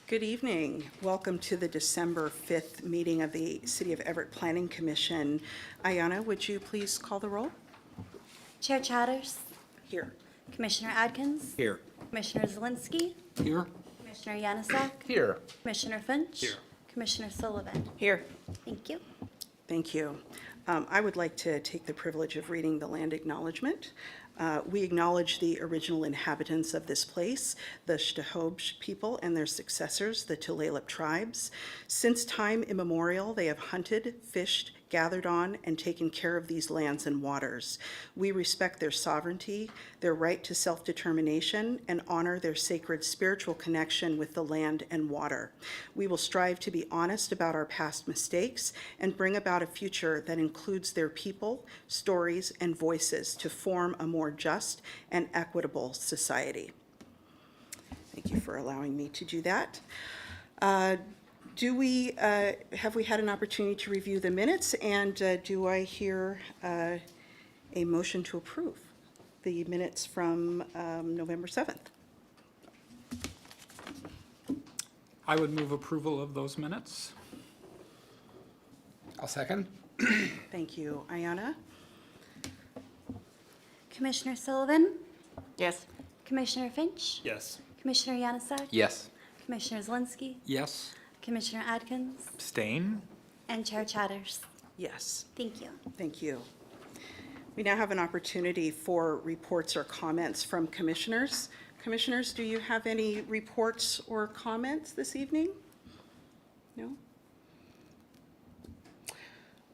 Good evening. Welcome to the December 5th meeting of the City of Everett Planning Commission. Ayana, would you please call the roll? Chair Chatters, Here. Commissioner Adkins, Here. Commissioner Zielinski, Here. Commissioner Yanusak, Here. Commissioner Finch, Here. Commissioner Sullivan. Here. Thank you. Thank you. I would like to take the privilege of reading the land acknowledgement. We acknowledge the original inhabitants of this place, the Shtahobj people and their successors, the Tulalip tribes. Since time immemorial, they have hunted, fished, gathered on, and taken care of these lands and waters. We respect their sovereignty, their right to self-determination, and honor their sacred spiritual connection with the land and water. We will strive to be honest about our past mistakes and bring about a future that includes their people, stories, and voices to form a more just and equitable society. Thank you for allowing me to do that. Have we had an opportunity to review the minutes, and do I hear a motion to approve the minutes from November 7th? I would move approval of those minutes. I'll second. Thank you. Ayana? Commissioner Sullivan, Yes. Commissioner Finch, Yes. Commissioner Yanusak, Yes. Commissioner Zielinski, Yes. Commissioner Adkins, Abstain? and Chair Chatters. Yes. Thank you. Thank you. We now have an opportunity for reports or comments from commissioners. Commissioners, do you have any reports or comments this evening? No?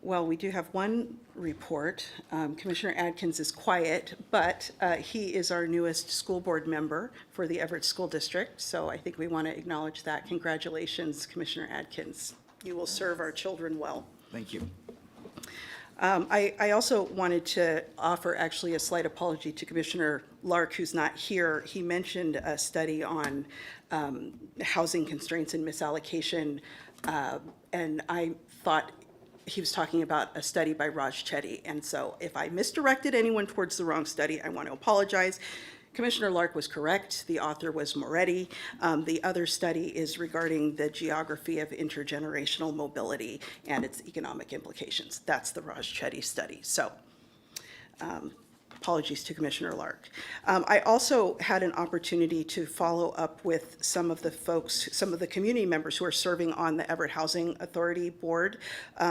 Well, we do have one report. Commissioner Adkins is quiet, but he is our newest school board member for the Everett School District, so I think we want to acknowledge that. Congratulations, Commissioner Adkins. You will serve our children well. Thank you. I also wanted to offer actually a slight apology to Commissioner Lark, who's not here. He mentioned a study on housing constraints and misallocation, and I thought he was talking about a study by Raj Chetty. And so if I misdirected anyone towards the wrong study, I want to apologize. Commissioner Lark was correct. The author was Moretti. The other study is regarding the geography of intergenerational mobility and its economic implications. That's the Raj Chetty study. So apologies to Commissioner Lark. I also had an opportunity to follow up with some of the folks, some of the community members who are serving on the Everett Housing Authority Board.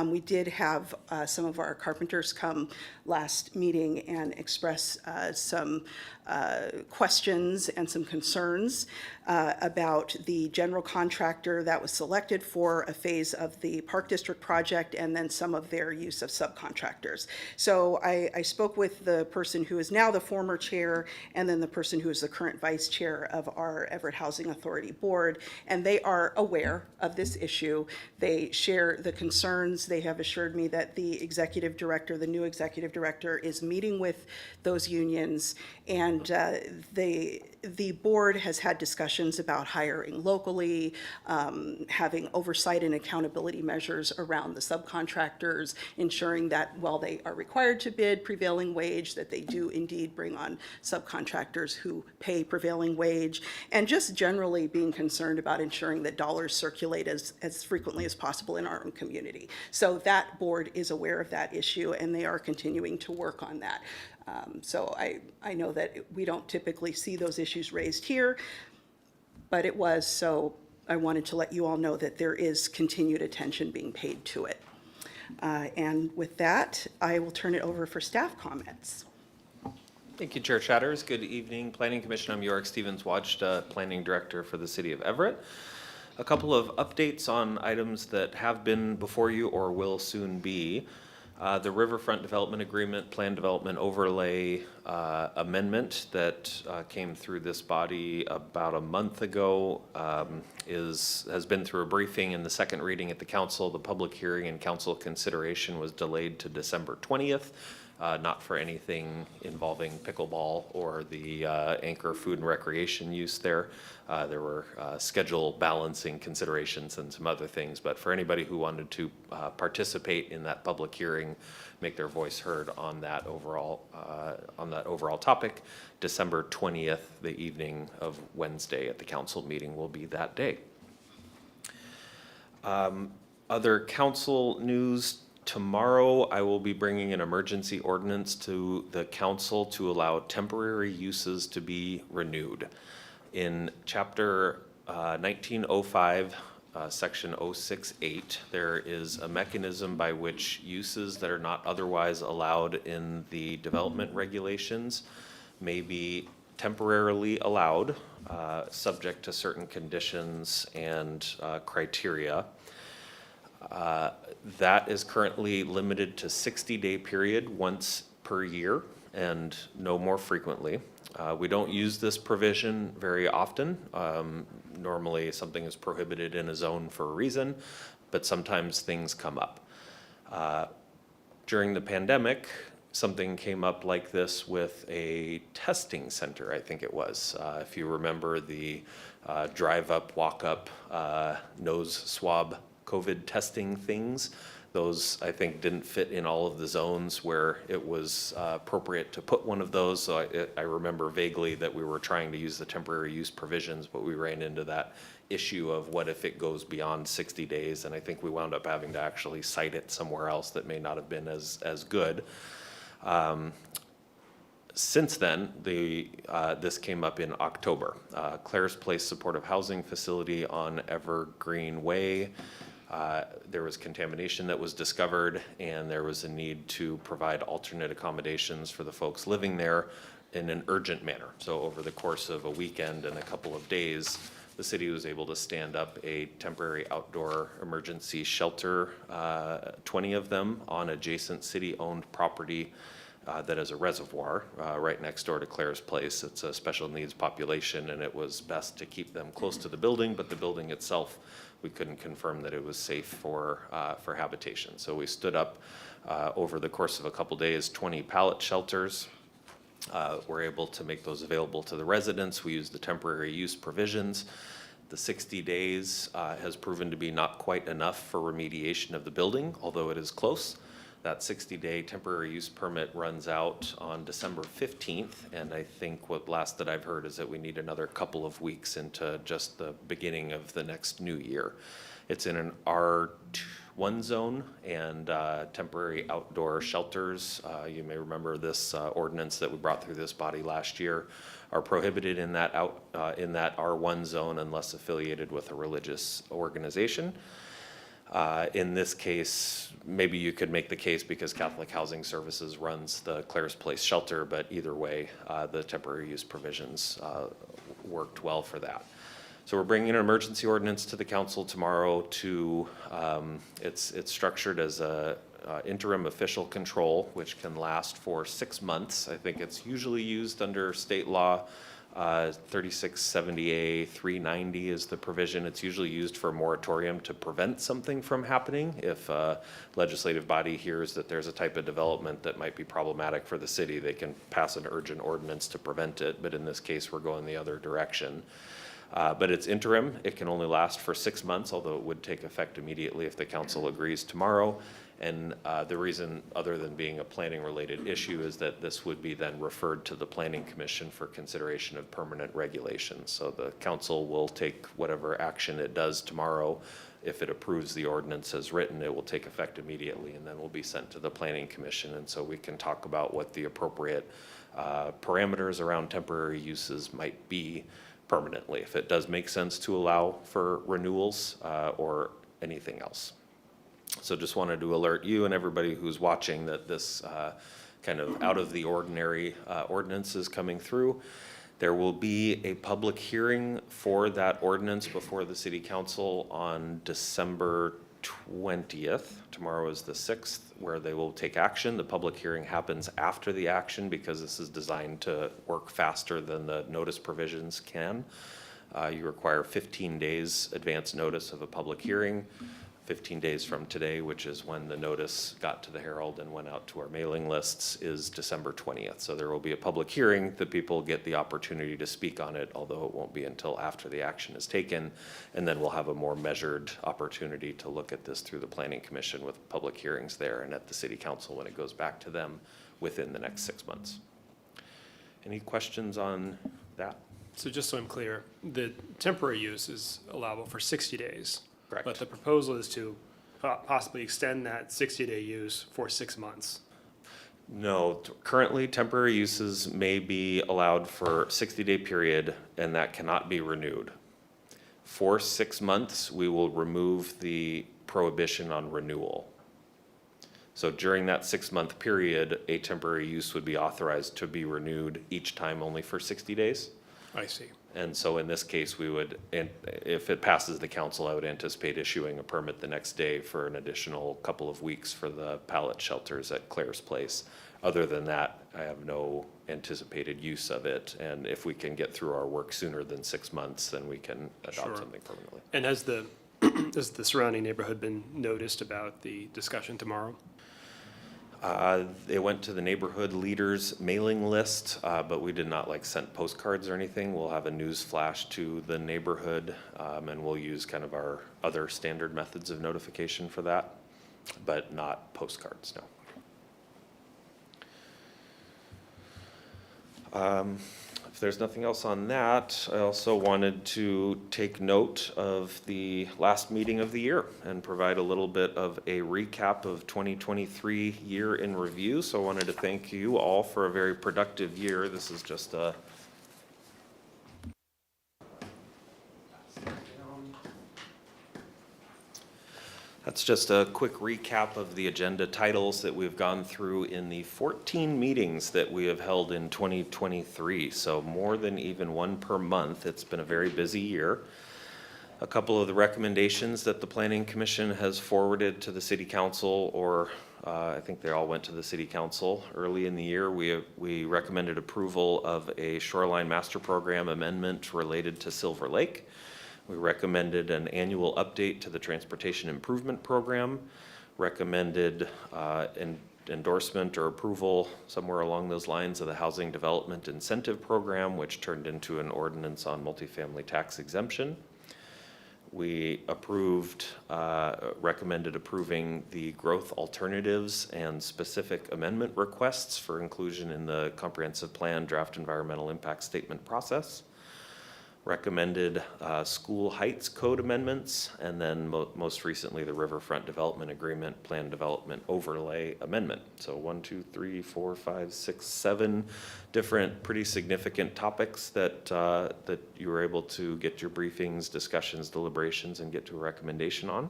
We did have some of our carpenters come last meeting and express some questions and some concerns about the general contractor that was selected for a phase of the Park District project and then some of their use of subcontractors. So I spoke with the person who is now the former chair and then the person who is the current vice chair of our Everett Housing Authority Board, and they are aware of this issue. They share the concerns. They have assured me that the executive director, the new executive director, is meeting with those unions, and the board has had discussions about hiring locally, having oversight and accountability measures around the subcontractors, ensuring that while they are required to bid prevailing wage, that they do indeed bring on subcontractors who pay prevailing wage, and just generally being concerned about ensuring that dollars circulate as frequently as possible in our own community. So that board is aware of that issue, and they are continuing to work on that. So I know that we don't typically see those issues raised here, but it was, so I wanted to let you all know that there is continued attention being paid to it. And with that, I will turn it over for staff comments. Thank you, Chair Chatters. Good evening, Planning Commission. I'm Yorick Stevens-Wajda, Planning Director for the City of Everett. A couple of updates on items that have been before you or will soon be. The Riverfront Development Agreement, Plan Development Overlay amendment that came through this body about a month ago has been through a briefing and the second reading at the council. The public hearing and council consideration was delayed to December 20th. Not for anything involving pickleball or the Anchor Food and Recreation use there. There were schedule balancing considerations and some other things, but for anybody who wanted to participate in that public hearing, make their voice heard on that overall topic, December 20th, the evening of Wednesday at the council meeting will be that day. Other council news, tomorrow I will be bringing an emergency ordinance to the council to allow temporary uses to be renewed. In chapter 1905, section 068, there is a mechanism by which uses that are not otherwise allowed in the development regulations may be temporarily allowed, subject to certain conditions and criteria. That is currently limited to 60-day period once per year and no more frequently. We don't use this provision very often. Normally something is prohibited in a zone for a reason, but sometimes things come up. During the pandemic, something came up like this with a testing center, I think it was. If you remember the drive up, walk up, nose swab COVID testing things, those I think didn't fit in all of the zones where it was appropriate to put one of those. So I remember vaguely that we were trying to use the temporary use provisions, but we ran into that issue of what if it goes beyond 60 days, and I think we wound up having to actually cite it somewhere else that may not have been as good. Since then, this came up in October. Claire's Place Supportive Housing Facility on Evergreen Way. There was contamination that was discovered, and there was a need to provide alternate accommodations for the folks living there in an urgent manner. So over the course of a weekend and a couple of days, the city was able to stand up a temporary outdoor emergency shelter, 20 of them on adjacent city-owned property that is a reservoir right next door to Claire's Place. It's a special needs population, and it was best to keep them close to the building, but the building itself, we couldn't confirm that it was safe for habitation. So we stood up over the course of a couple days, 20 pallet shelters. We're able to make those available to the residents. We use the temporary use provisions. The 60 days has proven to be not quite enough for remediation of the building, although it is close. That 60-day temporary use permit runs out on December 15th, and I think what last that I've heard is that we need another couple of weeks into just the beginning of the next new year. It's in an R1 zone, and temporary outdoor shelters, you may remember this ordinance that we brought through this body last year, are prohibited in that R1 zone unless affiliated with a religious organization. In this case, maybe you could make the case because Catholic Housing Services runs the Claire's Place shelter, but either way, the temporary use provisions worked well for that. So we're bringing an emergency ordinance to the council tomorrow to, it's structured as a interim official control, which can last for 6 months. I think it's usually used under state law. 3670A 390 is the provision. It's usually used for a moratorium to prevent something from happening. If a legislative body hears that there's a type of development that might be problematic for the city, they can pass an urgent ordinance to prevent it. But in this case, we're going the other direction. But it's interim. It can only last for 6 months, although it would take effect immediately if the council agrees tomorrow. And the reason, other than being a planning-related issue, is that this would be then referred to the Planning Commission for consideration of permanent regulations. So the council will take whatever action it does tomorrow. If it approves the ordinance as written, it will take effect immediately, and then will be sent to the Planning Commission. And so we can talk about what the appropriate parameters around temporary uses might be permanently, if it does make sense to allow for renewals or anything else. So just wanted to alert you and everybody who's watching that this kind of out of the ordinary ordinance is coming through. There will be a public hearing for that ordinance before the City Council on December 20th. Tomorrow is the 6th, where they will take action. The public hearing happens after the action because this is designed to work faster than the notice provisions can. You require 15 days advance notice of a public hearing. 15 days from today, which is when the notice got to the Herald and went out to our mailing lists, is December 20th. So there will be a public hearing that people get the opportunity to speak on it, although it won't be until after the action is taken. And then we'll have a more measured opportunity to look at this through the Planning Commission with public hearings there and at the City Council when it goes back to them within the next 6 months. Any questions on that? So just so I'm clear, the temporary use is allowable for 60 days. Correct. But the proposal is to possibly extend that 60-day use for 6 months. No, currently temporary uses may be allowed for 60-day period and that cannot be renewed. For 6 months, we will remove the prohibition on renewal. So during that 6-month period, a temporary use would be authorized to be renewed each time only for 60 days. I see. And so in this case, we would, and if it passes the council, I would anticipate issuing a permit the next day for an additional couple of weeks for the pallet shelters at Claire's Place. Other than that, I have no anticipated use of it. And if we can get through our work sooner than 6 months, then we can Sure. adopt something permanently. And has the, has the surrounding neighborhood been noticed about the discussion tomorrow? They went to the neighborhood leaders mailing list, but we did not send postcards or anything. We'll have a news flash to the neighborhood, and we'll use kind of our other standard methods of notification for that, but not postcards, no. If there's nothing else on that, I also wanted to take note of the last meeting of the year and provide a little bit of a recap of 2023 year in review. So I wanted to thank you all for a very productive year. This is just a That's just a quick recap of the agenda titles that we've gone through in the 14 meetings that we have held in 2023. So more than even one per month. It's been a very busy year. A couple of the recommendations that the Planning Commission has forwarded to the City Council, or I think they all went to the City Council early in the year. We recommended approval of a shoreline master program amendment related to Silver Lake. We recommended an annual update to the Transportation Improvement Program, recommended endorsement or approval somewhere along those lines of the Housing Development Incentive Program, which turned into an ordinance on multifamily tax exemption. We recommended approving the growth alternatives and specific amendment requests for inclusion in the comprehensive plan draft environmental impact statement process. Recommended school heights code amendments, and then most recently the Riverfront Development Agreement Plan Development Overlay Amendment. So 1, 2, 3, 4, 5, 6, 7 different pretty significant topics that that you were able to get your briefings, discussions, deliberations, and get to a recommendation on.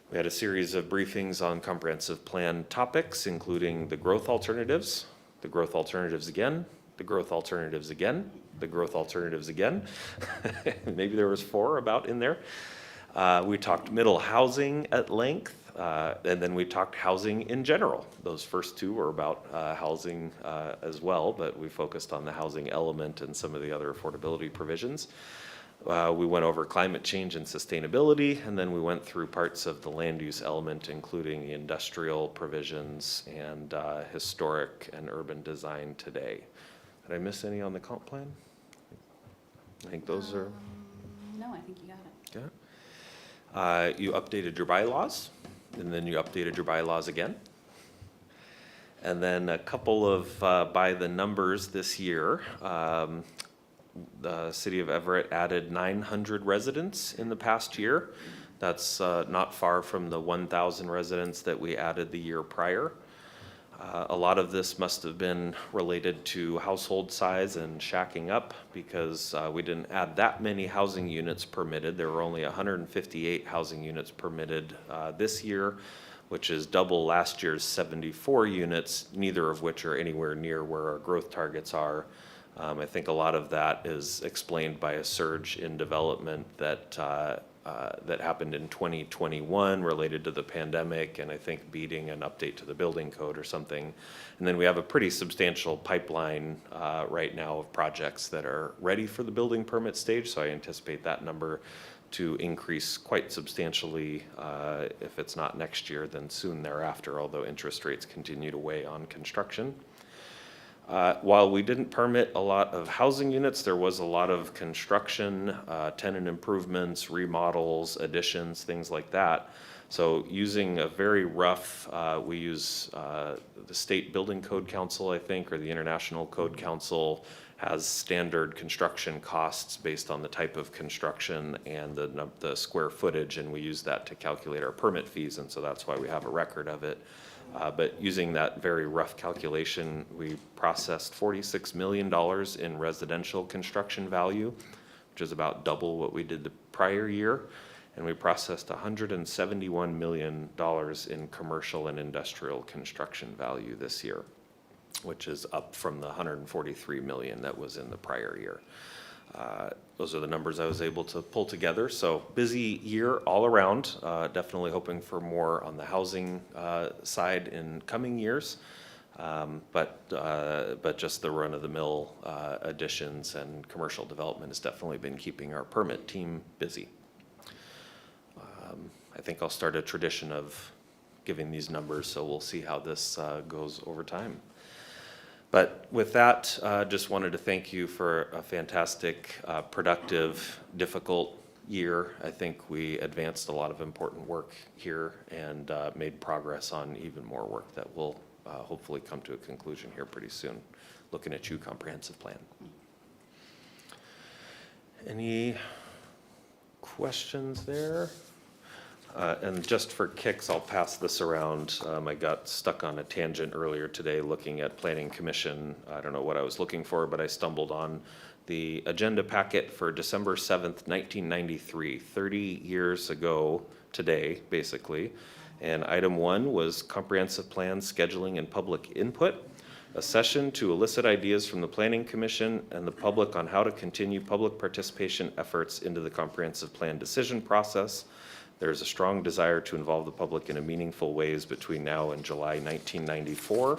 We had a series of briefings on comprehensive plan topics, including the growth alternatives again, the growth alternatives again, the growth alternatives again. Maybe there was 4 about in there. We talked middle housing at length, and then we talked housing in general. Those first 2 were about housing as well, but we focused on the housing element and some of the other affordability provisions. We went over climate change and sustainability, and then we went through parts of the land use element, including the industrial provisions and historic and urban design today. Did I miss any on the comp plan? I think those are. No, I think you got it. Okay. You updated your bylaws, and then you updated your bylaws again. And then a couple of by the numbers this year. The City of Everett added 900 residents in the past year. That's not far from the 1,000 residents that we added the year prior. A lot of this must have been related to household size and shacking up, because we didn't add that many housing units permitted. There were only 158 housing units permitted this year, which is double last year's 74 units, neither of which are anywhere near where our growth targets are. I think a lot of that is explained by a surge in development that happened in 2021 related to the pandemic, and I think beating an update to the building code or something. And then we have a pretty substantial pipeline right now of projects that are ready for the building permit stage, so I anticipate that number to increase quite substantially. If it's not next year, then soon thereafter, although interest rates continue to weigh on construction. While we didn't permit a lot of housing units, there was a lot of construction, tenant improvements, remodels, additions, things like that. So using a very rough, we use the State Building Code Council, I think, or the International Code Council has standard construction costs based on the type of construction and the square footage, and we use that to calculate our permit fees, and so that's why we have a record of it. But using that very rough calculation, we processed $46 million in residential construction value, which is about double what we did the prior year. And we processed $171 million in commercial and industrial construction value this year, which is up from the $143 million that was in the prior year. Those are the numbers I was able to pull together. So busy year all around, definitely hoping for more on the housing side in coming years. But just the run-of-the-mill additions and commercial development has definitely been keeping our permit team busy. I think I'll start a tradition of giving these numbers, so we'll see how this goes over time. But with that, just wanted to thank you for a fantastic, productive, difficult year. I think we advanced a lot of important work here and made progress on even more work that will hopefully come to a conclusion here pretty soon. Looking at you, comprehensive plan. Any questions there? And just for kicks, I'll pass this around. I got stuck on a tangent earlier today looking at Planning Commission. I don't know what I was looking for, but I stumbled on the agenda packet for December 7th, 1993, 30 years ago today, basically. And item 1 was comprehensive plan scheduling and public input, a session to elicit ideas from the Planning Commission and the public on how to continue public participation efforts into the comprehensive plan decision process. There's a strong desire to involve the public in a meaningful ways between now and July 1994.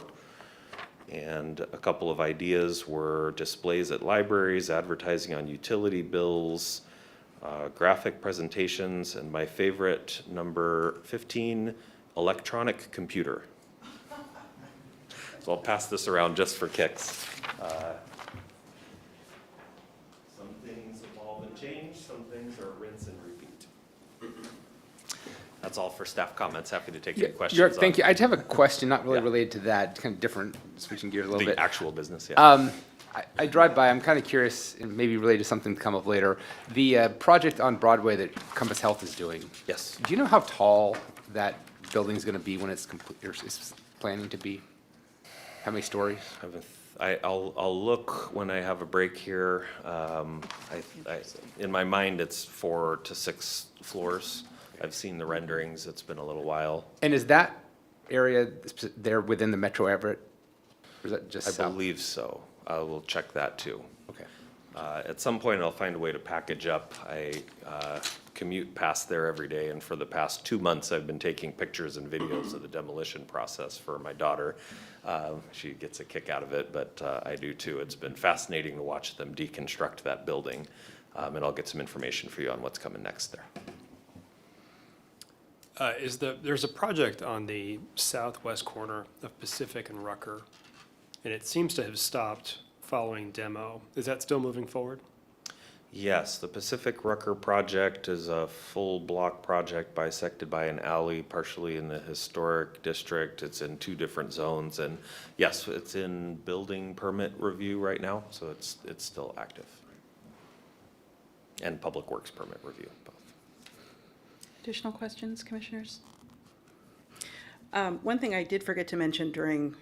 And a couple of ideas were displays at libraries, advertising on utility bills, graphic presentations, and my favorite, number 15, electronic computer. So I'll pass this around just for kicks. Some things evolve and change, some things are rinse and repeat. That's all for staff comments. Happy to take any questions. Thank you. I have a question, not really related to that, kind of different, switching gears a little bit. The actual business, yeah. I drive by, I'm kind of curious, and maybe related to something to come up later, the project on Broadway that Compass Health is doing. Yes. Do you know how tall that building's going to be when it's complete, or is planning to be? How many stories? I'll look when I have a break here. In my mind, it's 4 to 6 floors. I've seen the renderings. It's been a little while. And is that area there within the Metro Everett? Or is that just I south? believe so. I will check that too. Okay. At some point, I'll find a way to package up. I commute past there every day, and for the past 2 months, I've been taking pictures and videos of the demolition process for my daughter. She gets a kick out of it, but I do too. It's been fascinating to watch them deconstruct that building, and I'll get some information for you on what's coming next there. There's a project on the southwest corner of Pacific and Rucker, and it seems to have stopped following demo. Is that still moving forward? Yes, the Pacific Rucker project is a full block project bisected by an alley, partially in the historic district. It's in 2 different zones, and yes, it's in building permit review right now, so it's still active. And public works permit review, both. Additional questions, commissioners? One thing I did forget to mention during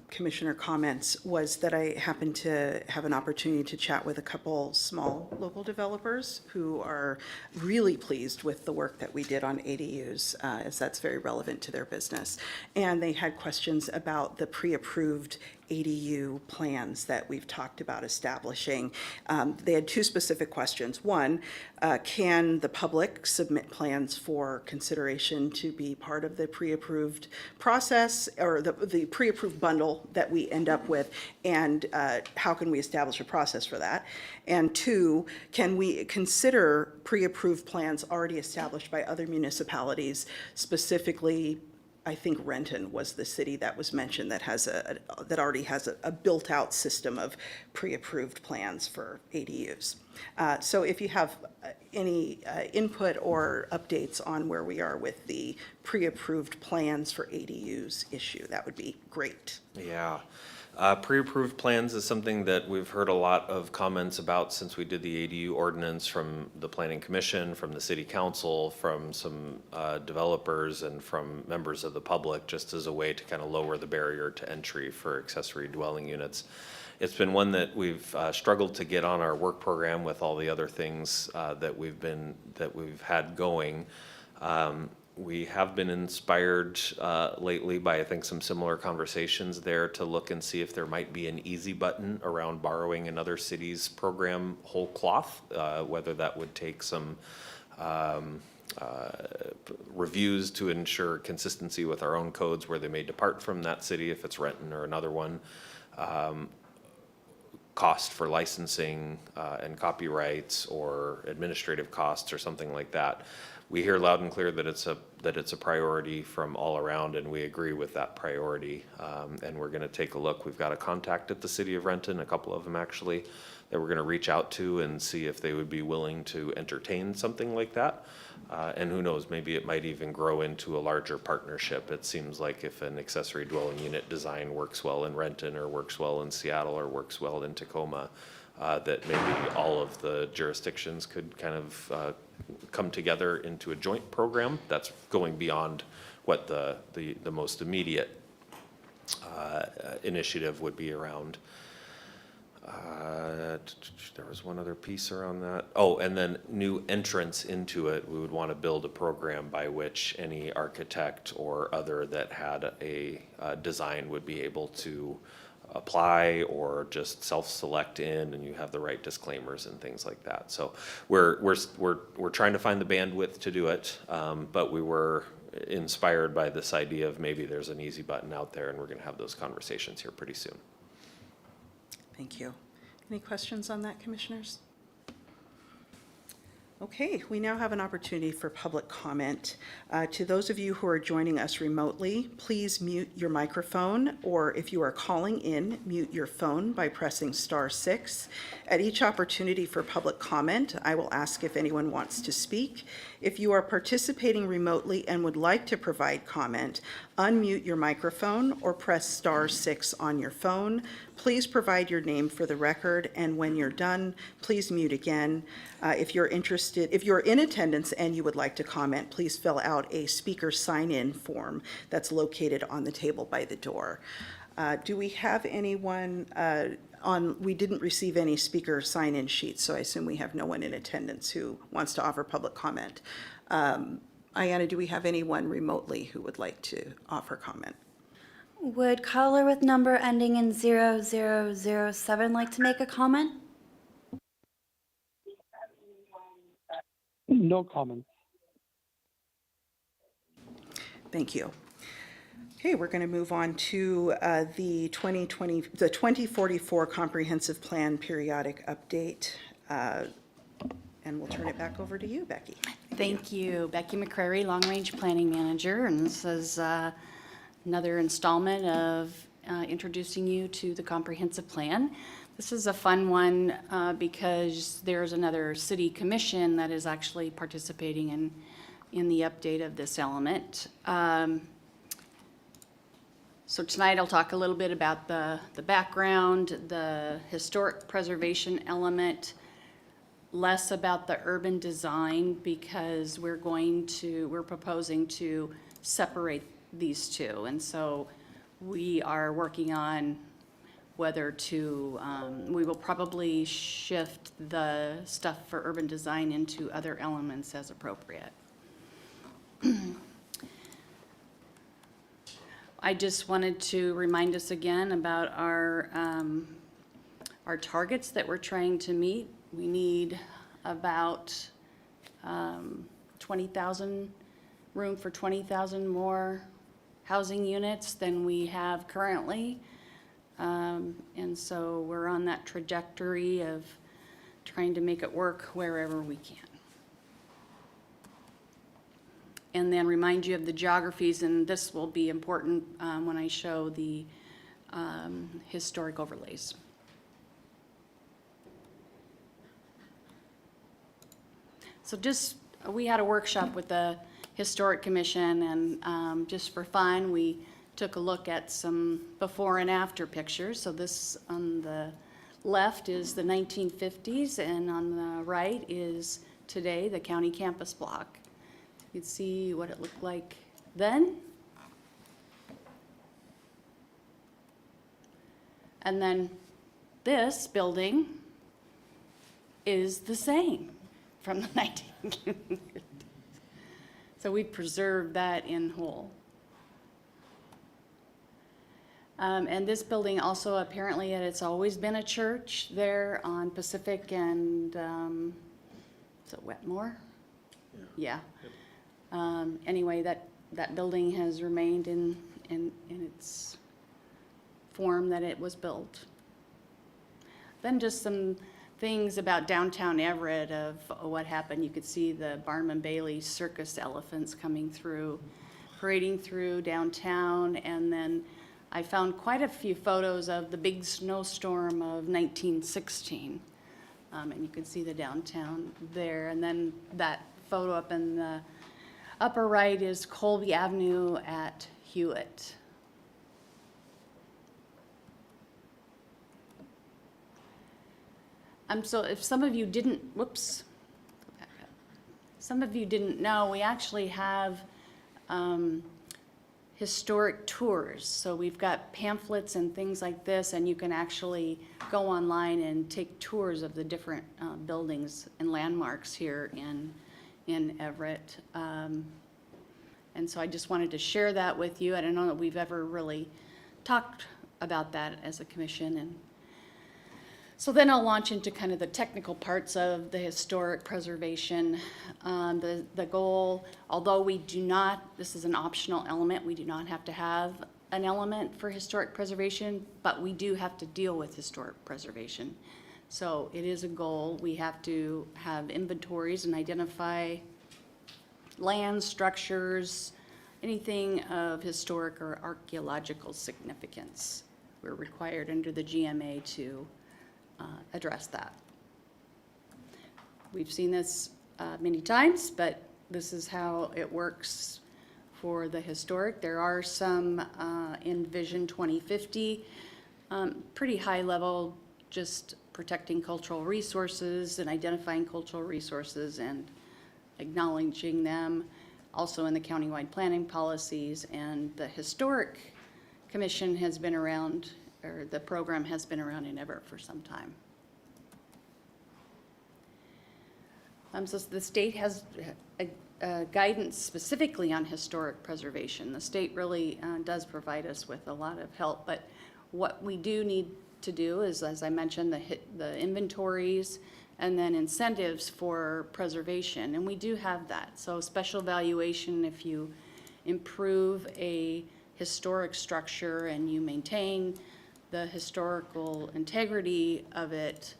commissioner comments was that I happened to have an opportunity to chat with a couple small local developers who are really pleased with the work that we did on ADUs, as that's very relevant to their business. And they had questions about the pre-approved ADU plans that we've talked about establishing. They had 2 specific questions. One, can the public submit plans for consideration to be part of the pre-approved process, or the pre-approved bundle that we end up with, and how can we establish a process for that? And 2, can we consider pre-approved plans already established by other municipalities, specifically I think Renton was the city that was mentioned that has that already has a built-out system of pre-approved plans for ADUs. So if you have any input or updates on where we are with the pre-approved plans for ADUs issue, that would be great. Yeah. Pre-approved plans is something that we've heard a lot of comments about since we did the ADU ordinance from the Planning Commission, from the City Council, from some developers, and from members of the public, just as a way to kind of lower the barrier to entry for accessory dwelling units. It's been one that we've struggled to get on our work program with all the other things that we've had going. We have been inspired lately by, I think, some similar conversations there to look and see if there might be an easy button around borrowing another city's program whole cloth, whether that would take some reviews to ensure consistency with our own codes where they may depart from that city if it's Renton or another one. Cost for licensing and copyrights or administrative costs or something like that. We hear loud and clear that it's a priority from all around, and we agree with that priority. And we're going to take a look. We've got a contact at the City of Renton, a couple of them actually, that we're going to reach out to and see if they would be willing to entertain something like that. And who knows, maybe it might even grow into a larger partnership. It seems like if an accessory dwelling unit design works well in Renton or works well in Seattle or works well in Tacoma, that maybe all of the jurisdictions could kind of come together into a joint program that's going beyond what the most immediate initiative would be around. There was one other piece around that. Oh, and then new entrance into it. We would want to build a program by which any architect or other that had a design would be able to apply or just self-select in, and you have the right disclaimers and things like that. So we're trying to find the bandwidth to do it, but we were inspired by this idea of maybe there's an easy button out there, and we're going to have those conversations here pretty soon. Thank you. Any questions on that, commissioners? Okay, we now have an opportunity for public comment. To those of you who are joining us remotely, please mute your microphone, or if you are calling in, mute your phone by pressing *6. At each opportunity for public comment, I will ask if anyone wants to speak. If you are participating remotely and would like to provide comment, unmute your microphone or press *6 on your phone. Please provide your name for the record, and when you're done, please mute again. If you're in attendance and you would like to comment, please fill out a speaker sign-in form that's located on the table by the door. Do we have anyone we didn't receive any speaker sign-in sheets, so I assume we have no one in attendance who wants to offer public comment. Ayanna, do we have anyone remotely who would like to offer comment? Would caller with number ending in 0007 like to make a comment? No comment. Thank you. Okay, we're going to move on to the 2044 Comprehensive Plan Periodic Update. And we'll turn it back over to you, Becky. Thank you. Becky McCrary, Long Range Planning Manager, and this is another installment of introducing you to the comprehensive plan. This is a fun one because there's another city commission that is actually participating in the update of this element. So tonight I'll talk a little bit about the background, the historic preservation element, less about the urban design because we're proposing to separate these two. And so we are working on whether to, we will probably shift the stuff for urban design into other elements as appropriate. I just wanted to remind us again about our targets that we're trying to meet. We need about 20,000, room for 20,000 more housing units than we have currently. And so we're on that trajectory of trying to make it work wherever we can. And then remind you of the geographies, and this will be important when I show the historic overlays. So we had a workshop with the Historic Commission, and just for fun, we took a look at some before and after pictures. So this on the left is the 1950s, and on the right is today, the county campus block. You can see what it looked like then. And then this building is the same from the 1950s. So we preserved that in whole. And this building also apparently, it's always been a church there on Pacific and, is it Wetmore? Yeah. Anyway, that building has remained in its form that it was built. Then just some things about downtown Everett of what happened. You could see the Barnum Bailey circus elephants coming through, parading through downtown, and then I found quite a few photos of the big snowstorm of 1916. And you can see the downtown there. And then that photo up in the upper right is Colby Avenue at Hewitt. So if some of you didn't, some of you didn't know, we actually have historic tours. So we've got pamphlets and things like this, and you can actually go online and take tours of the different buildings and landmarks here in Everett. And so I just wanted to share that with you. I don't know that we've ever really talked about that as a commission. And so then I'll launch into kind of the technical parts of the historic preservation. The goal, although we do not, this is an optional element, we do not have to have an element for historic preservation, but we do have to deal with historic preservation. So it is a goal. We have to have inventories and identify land, structures, anything of historic or archaeological significance. We're required under the GMA to address that. We've seen this many times, but this is how it works for the historic. There are some in Vision 2050, pretty high level, just protecting cultural resources and identifying cultural resources and acknowledging them. Also in the countywide planning policies, and the Historic Commission has been around, or the program has been around in Everett for some time. So the state has a guidance specifically on historic preservation. The state really does provide us with a lot of help, but what we do need to do is, as I mentioned, the inventories and then incentives for preservation, and we do have that. So special valuation, if you improve a historic structure and you maintain the historical integrity of it,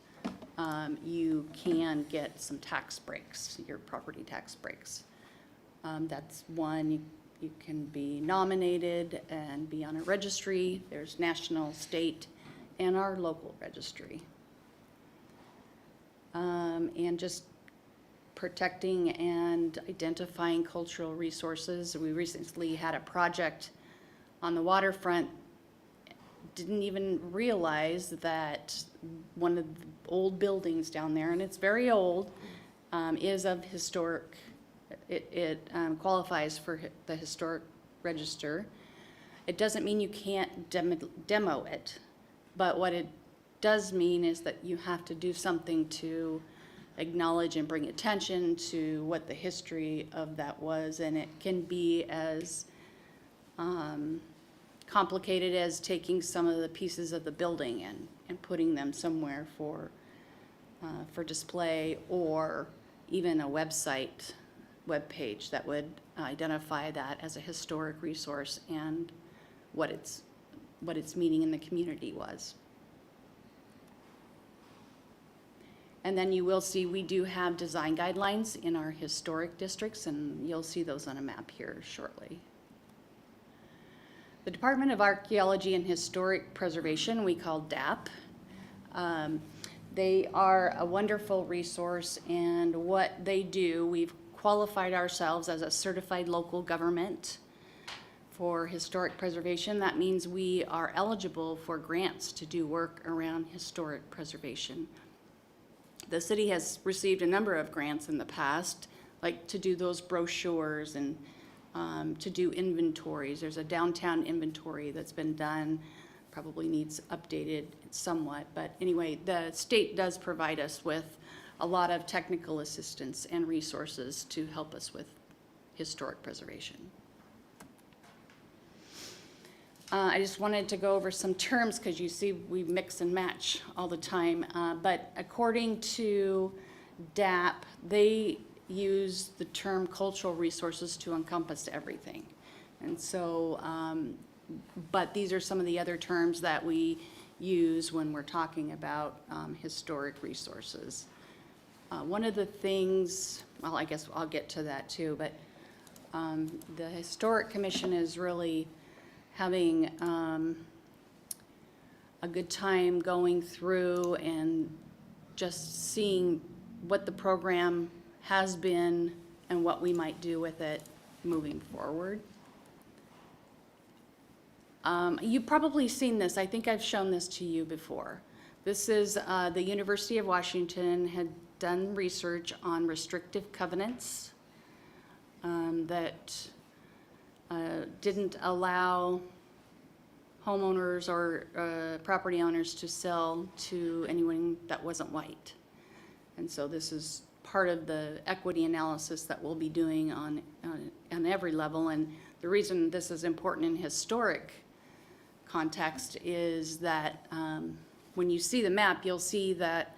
you can get some tax breaks, your property tax breaks. That's one. You can be nominated and be on a registry. There's national, state, and our local registry. And just protecting and identifying cultural resources. We recently had a project on the waterfront. Didn't even realize that one of the old buildings down there, and it's very old, is of historic, it qualifies for the historic register. It doesn't mean you can't demo it, but what it does mean is that you have to do something to acknowledge and bring attention to what the history of that was, and it can be as complicated as taking some of the pieces of the building and putting them somewhere for display, or even a web page that would identify that as a historic resource and what its meaning in the community was. And then you will see we do have design guidelines in our historic districts, and you'll see those on a map here shortly. The Department of Archaeology and Historic Preservation, we call DAP. They are a wonderful resource, and what they do, we've qualified ourselves as a certified local government for historic preservation. That means we are eligible for grants to do work around historic preservation. The city has received a number of grants in the past, like to do those brochures and to do inventories. There's a downtown inventory that's been done, probably needs updated somewhat. But anyway, the state does provide us with a lot of technical assistance and resources to help us with historic preservation. I just wanted to go over some terms because you see we mix and match all the time. But according to DAP, they use the term cultural resources to encompass everything. And so, but these are some of the other terms that we use when we're talking about historic resources. One of the things, well, I guess I'll get to that too, but the Historic Commission is really having a good time going through and just seeing what the program has been and what we might do with it moving forward. You've probably seen this. I think I've shown this to you before. This is the University of Washington had done research on restrictive covenants that didn't allow homeowners or property owners to sell to anyone that wasn't white. And so this is part of the equity analysis that we'll be doing on every level. And the reason this is important in historic context is that when you see the map, you'll see that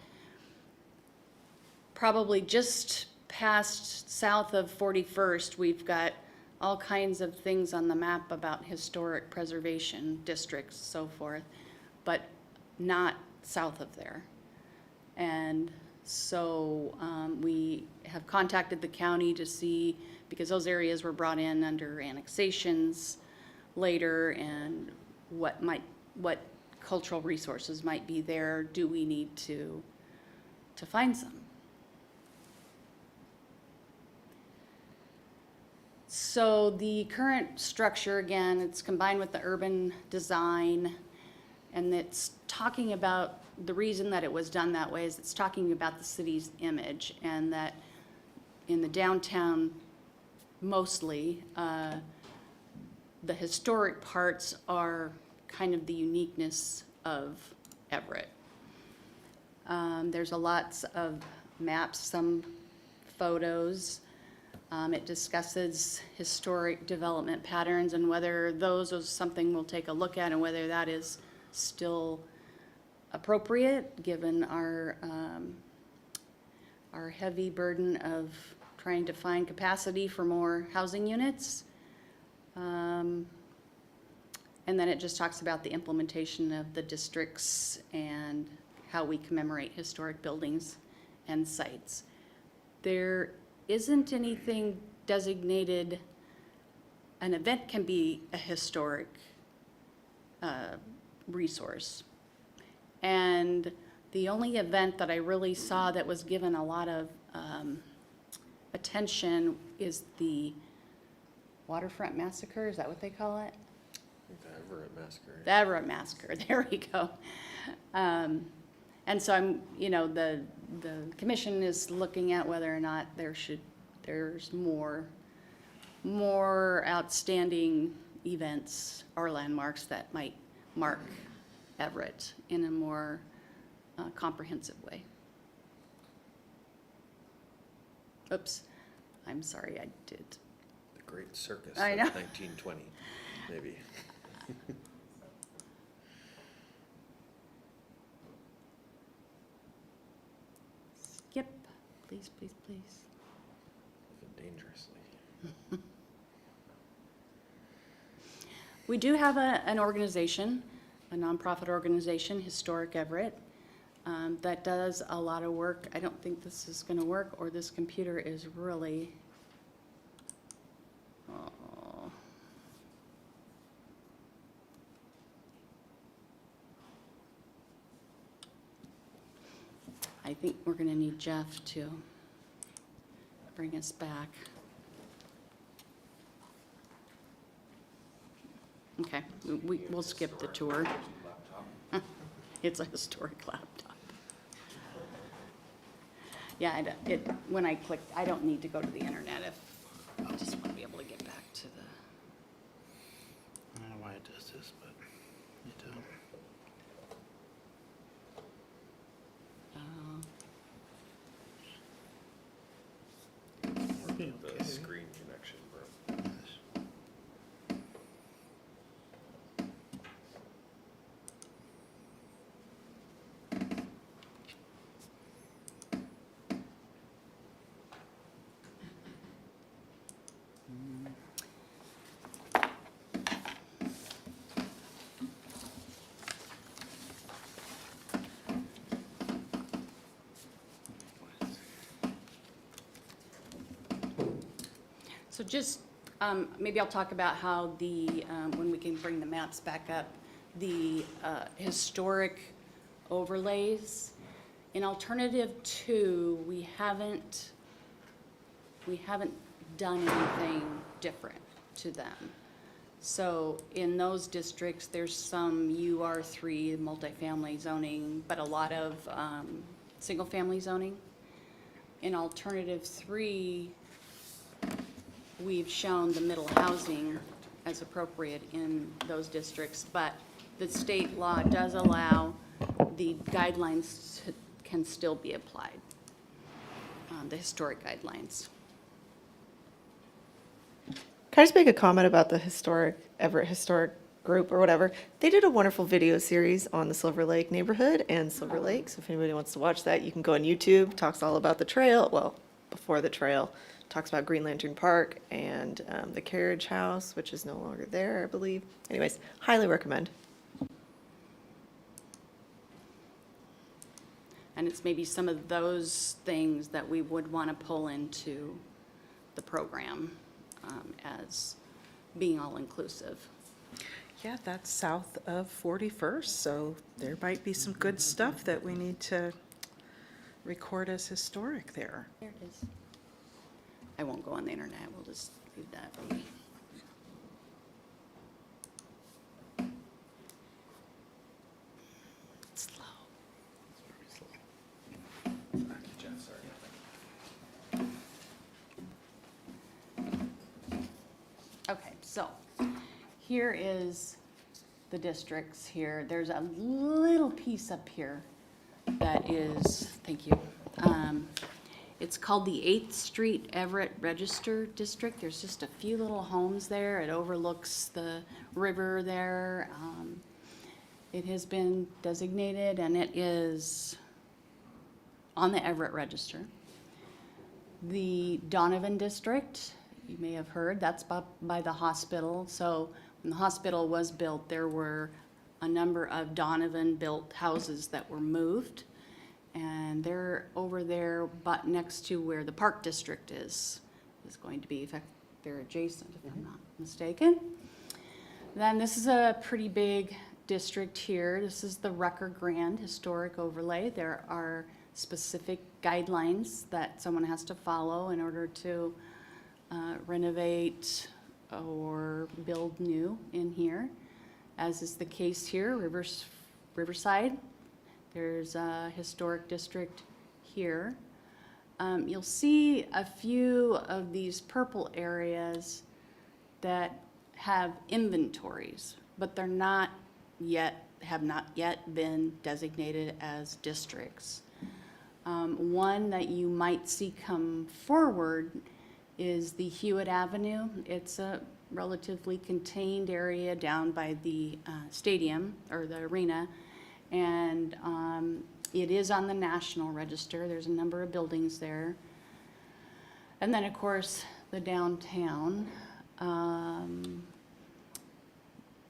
probably just past south of 41st, we've got all kinds of things on the map about historic preservation districts, so forth, but not south of there. And so we have contacted the county to see, because those areas were brought in under annexations later, and what cultural resources might be there. Do we need to find some? So the current structure, again, it's combined with the urban design, and it's talking about the reason that it was done that way is it's talking about the city's image, and that in the downtown mostly, the historic parts are kind of the uniqueness of Everett. There's a lots of maps, some photos. It discusses historic development patterns and whether those is something we'll take a look at and whether that is still appropriate given our heavy burden of trying to find capacity for more housing units. And then it just talks about the implementation of the districts and how we commemorate historic buildings and sites. There isn't anything designated. An event can be a historic resource. And the only event that I really saw that was given a lot of attention is the Waterfront Massacre. Is that what they call it? The Everett Massacre. The Everett Massacre, there we go. And so the commission is looking at whether or not there's more outstanding events or landmarks that might mark Everett in a more comprehensive way. Oops, I'm sorry, I did. The Great Circus I of know. 1920, maybe. Skip, please, please, please. Dangerously. We do have an organization, a nonprofit organization, Historic Everett, that does a lot of work. I don't think this is going to work, or this computer is really. Oh. I think we're going to need Jeff to bring us back. Okay, we'll skip the tour. It's a historic laptop. Yeah, when I clicked, I don't need to go to the internet if, I just want to be able to get back to the. I don't know why it does this, but it does. Working The okay. screen connection broke. So just, maybe I'll talk about how the, when we can bring the maps back up, the historic overlays. In alternative two, we haven't done anything different to them. So in those districts, there's some UR3 multifamily zoning, but a lot of single-family zoning. In alternative three, we've shown the middle housing as appropriate in those districts, but the state law does allow the guidelines can still be applied, the historic guidelines. Can I just make a comment about the Everett Historic Group or whatever? They did a wonderful video series on the Silver Lake neighborhood and Silver Lake. So if anybody wants to watch that, you can go on YouTube. Talks all about the trail. Well, before the trail, talks about Green Lantern Park and the carriage house, which is no longer there, I believe. Anyways, highly recommend. And it's maybe some of those things that we would want to pull into the program as being all-inclusive. Yeah, that's south of 41st, so there might be some good stuff that we need to record as historic there. There it is. I won't go on the internet, we'll just leave that be. It's slow. Okay, so here is the districts here. There's a little piece up here that is, thank you. It's called the 8th Street Everett Register District. There's just a few little homes there. It overlooks the river there. It has been designated and it is on the Everett Register. The Donovan District, you may have heard, that's by the hospital. So when the hospital was built, there were a number of Donovan-built houses that were moved. And they're over there, but next to where the Park District is going to be, in fact, they're adjacent, if I'm not mistaken. Then this is a pretty big district here. This is the Rucker Grand Historic Overlay. There are specific guidelines that someone has to follow in order to renovate or build new in here, as is the case here, Riverside. There's a historic district here. You'll see a few of these purple areas that have inventories, but they're not yet, have not yet been designated as districts. One that you might see come forward is the Hewitt Avenue. It's a relatively contained area down by the stadium or the arena. And it is on the National Register. There's a number of buildings there. And then, of course, the downtown.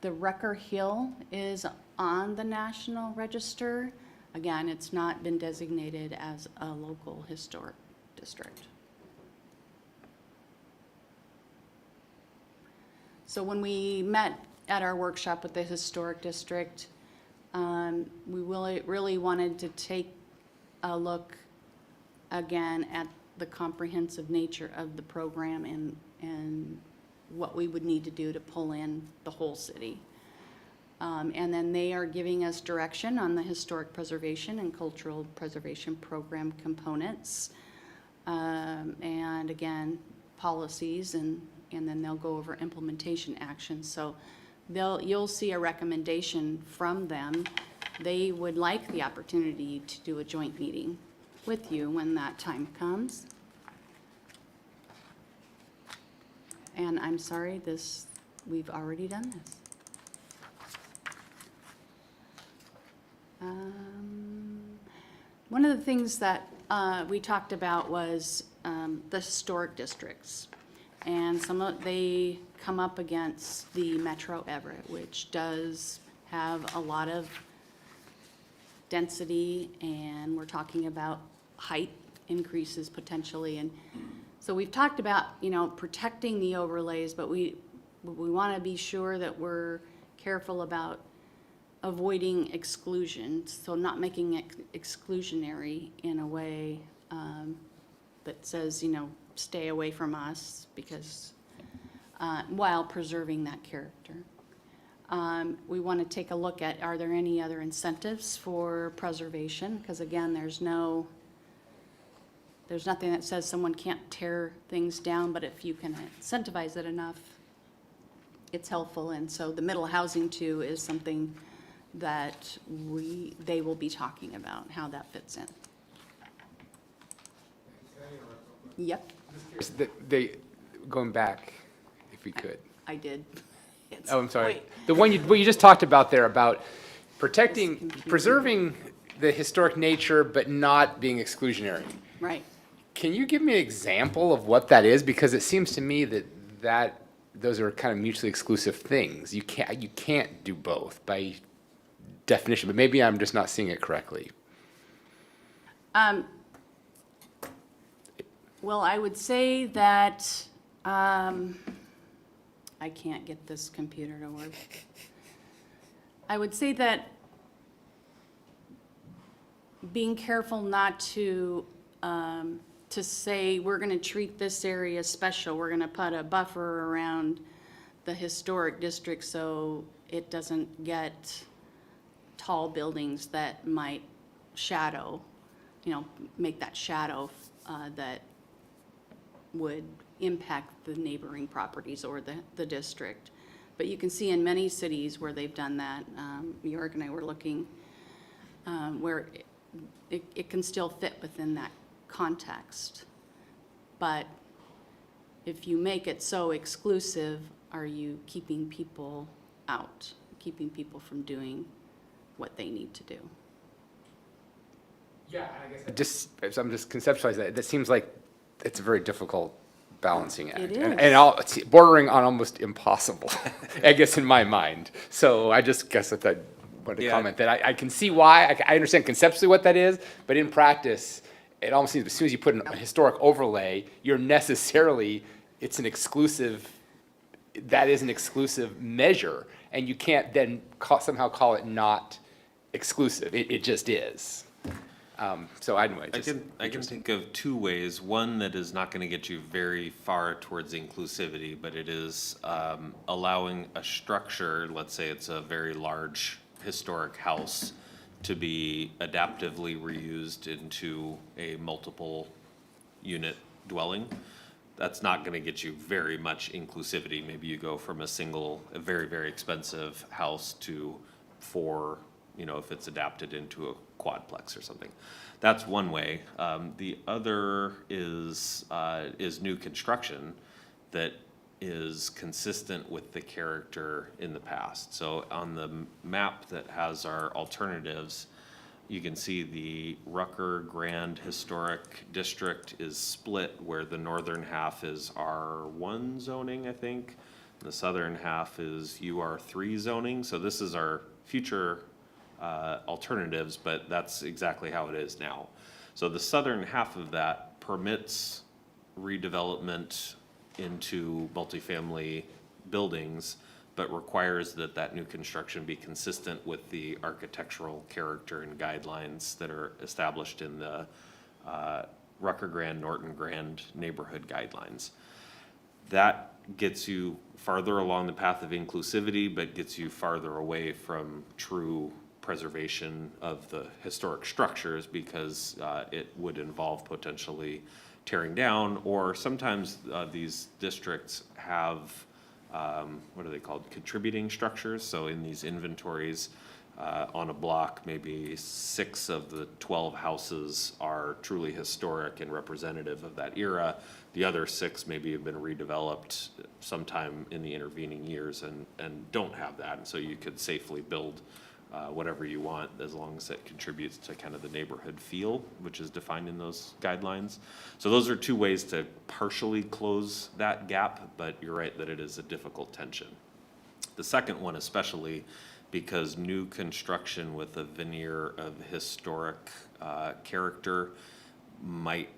The Rucker Hill is on the National Register. Again, it's not been designated as a local historic district. So when we met at our workshop with the historic district, we really wanted to take a look again at the comprehensive nature of the program and what we would need to do to pull in the whole city. And then they are giving us direction on the historic preservation and cultural preservation program components. And again, policies, and then they'll go over implementation actions. So you'll see a recommendation from them. They would like the opportunity to do a joint meeting with you when that time comes. And I'm sorry, we've already done this. One of the things that we talked about was the historic districts. And they come up against the Metro Everett, which does have a lot of density, and we're talking about height increases potentially. And so we've talked about, protecting the overlays, but we want to be sure that we're careful about avoiding exclusion, so not making it exclusionary in a way that says, stay away from us, because while preserving that character. We want to take a look at, are there any other incentives for preservation? Because again, there's nothing that says someone can't tear things down, but if you can incentivize it enough, it's helpful. And so the middle housing too is something that they will be talking about, how that fits in. Yep, Going back, if we could. I did. Oh, I'm sorry. Wait. The one what you just talked about there about preserving the historic nature, but not being exclusionary. Right. Can you give me an example of what that is? Because it seems to me that those are kind of mutually exclusive things. You can't do both by definition, but maybe I'm just not seeing it correctly. Well, I would say that, I can't get this computer to work. I would say that being careful not to say, we're gonna treat this area special, we're gonna put a buffer around the historic district so it doesn't get tall buildings that might shadow, make that shadow that would impact the neighboring properties or the district. But you can see in many cities where they've done that, New York and I were looking, where it can still fit within that context. But if you make it so exclusive, are you keeping people out, keeping people from doing what they need to do? Yeah, I guess I'm just conceptualizing that seems like it's a very difficult balancing act. It And is. it's bordering on almost impossible, I guess, in my mind. So I just guess that I wanted to Yeah. comment that I can see why, I understand conceptually what that is, but in practice, it almost seems as soon as you put a historic overlay, it's an exclusive, that is an exclusive measure, and you can't then somehow call it not exclusive. It just is. So anyway, I can think of two ways. One that is not gonna get you very far towards inclusivity, but it is allowing a structure, let's say it's a very large historic house, to be adaptively reused into a multiple unit dwelling. That's not gonna get you very much inclusivity. Maybe you go from a very, very expensive house to 4, if it's adapted into a quadplex or something. That's one way. The other is new construction that is consistent with the character in the past. So on the map that has our alternatives, you can see the Rucker Grand Historic District is split, where the northern half is R1 zoning, I think. The southern half is UR3 zoning. So this is our future alternatives, but that's exactly how it is now. So the southern half of that permits redevelopment into multifamily buildings, but requires that new construction be consistent with the architectural character and guidelines that are established in the Rucker Grand, Norton Grand neighborhood guidelines. That gets you farther along the path of inclusivity, but gets you farther away from true preservation of the historic structures, because it would involve potentially tearing down, or sometimes these districts have, what are they called, contributing structures. So in these inventories, on a block, maybe 6 of the 12 houses are truly historic and representative of that era. The other 6 maybe have been redeveloped sometime in the intervening years and don't have that. And so you could safely build whatever you want, as long as it contributes to kind of the neighborhood feel, which is defined in those guidelines. So those are 2 ways to partially close that gap, but you're right that it is a difficult tension. The second one especially, because new construction with a veneer of historic character might,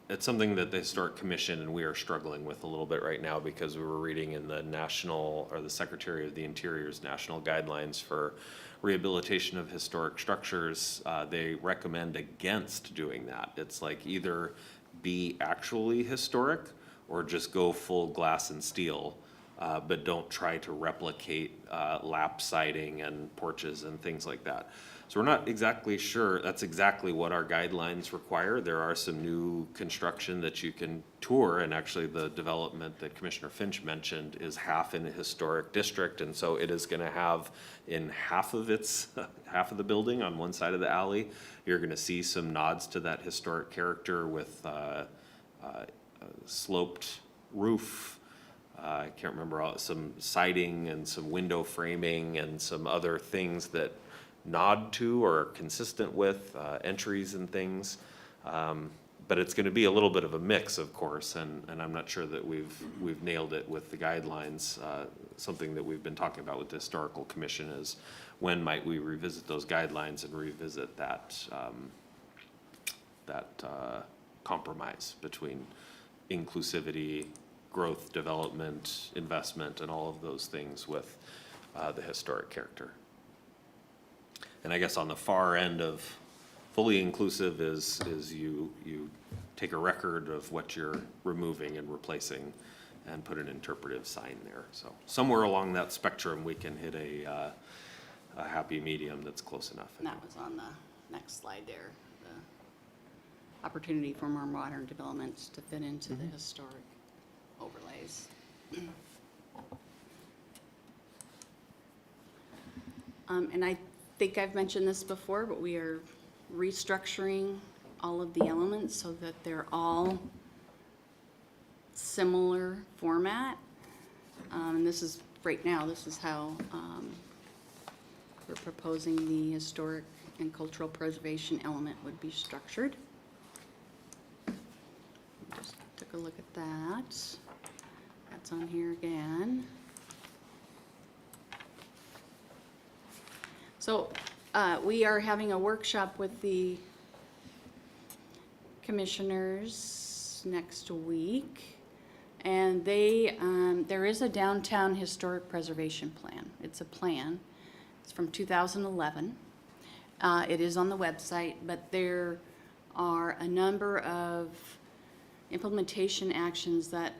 it's something that the Historic Commission and we are struggling with a little bit right now, because we were reading in the national, or the Secretary of the Interior's national guidelines for rehabilitation of historic structures. They recommend against doing that. It's like either be actually historic or just go full glass and steel. But don't try to replicate lap siding and porches and things like that. So we're not exactly sure that's exactly what our guidelines require. There are some new construction that you can tour, and actually the development that Commissioner Finch mentioned is half in a historic district, and so it is going to have in half of the building on one side of the alley, you're going to see some nods to that historic character with sloped roof. I can't remember, some siding and some window framing and some other things that nod to or are consistent with entries and things. But it's going to be a little bit of a mix, of course, and I'm not sure that we've nailed it with the guidelines. Something that we've been talking about with the Historical Commission is when might we revisit those guidelines and revisit that compromise between inclusivity, growth, development, investment, and all of those things with the historic character. And I guess on the far end of fully inclusive is you take a record of what you're removing and replacing and put an interpretive sign there. So somewhere along that spectrum, we can hit a happy medium that's close enough. And that was on the next slide there, the opportunity for more modern developments to fit into the historic overlays. And I think I've mentioned this before, but we are restructuring all of the elements so that they're all similar format. And this is, right now, this is how we're proposing the historic and cultural preservation element would be structured. Just took a look at that. That's on here again. So we are having a workshop with the commissioners next week, and there is a downtown historic preservation plan. It's a plan. It's from 2011. It is on the website, but there are a number of implementation actions that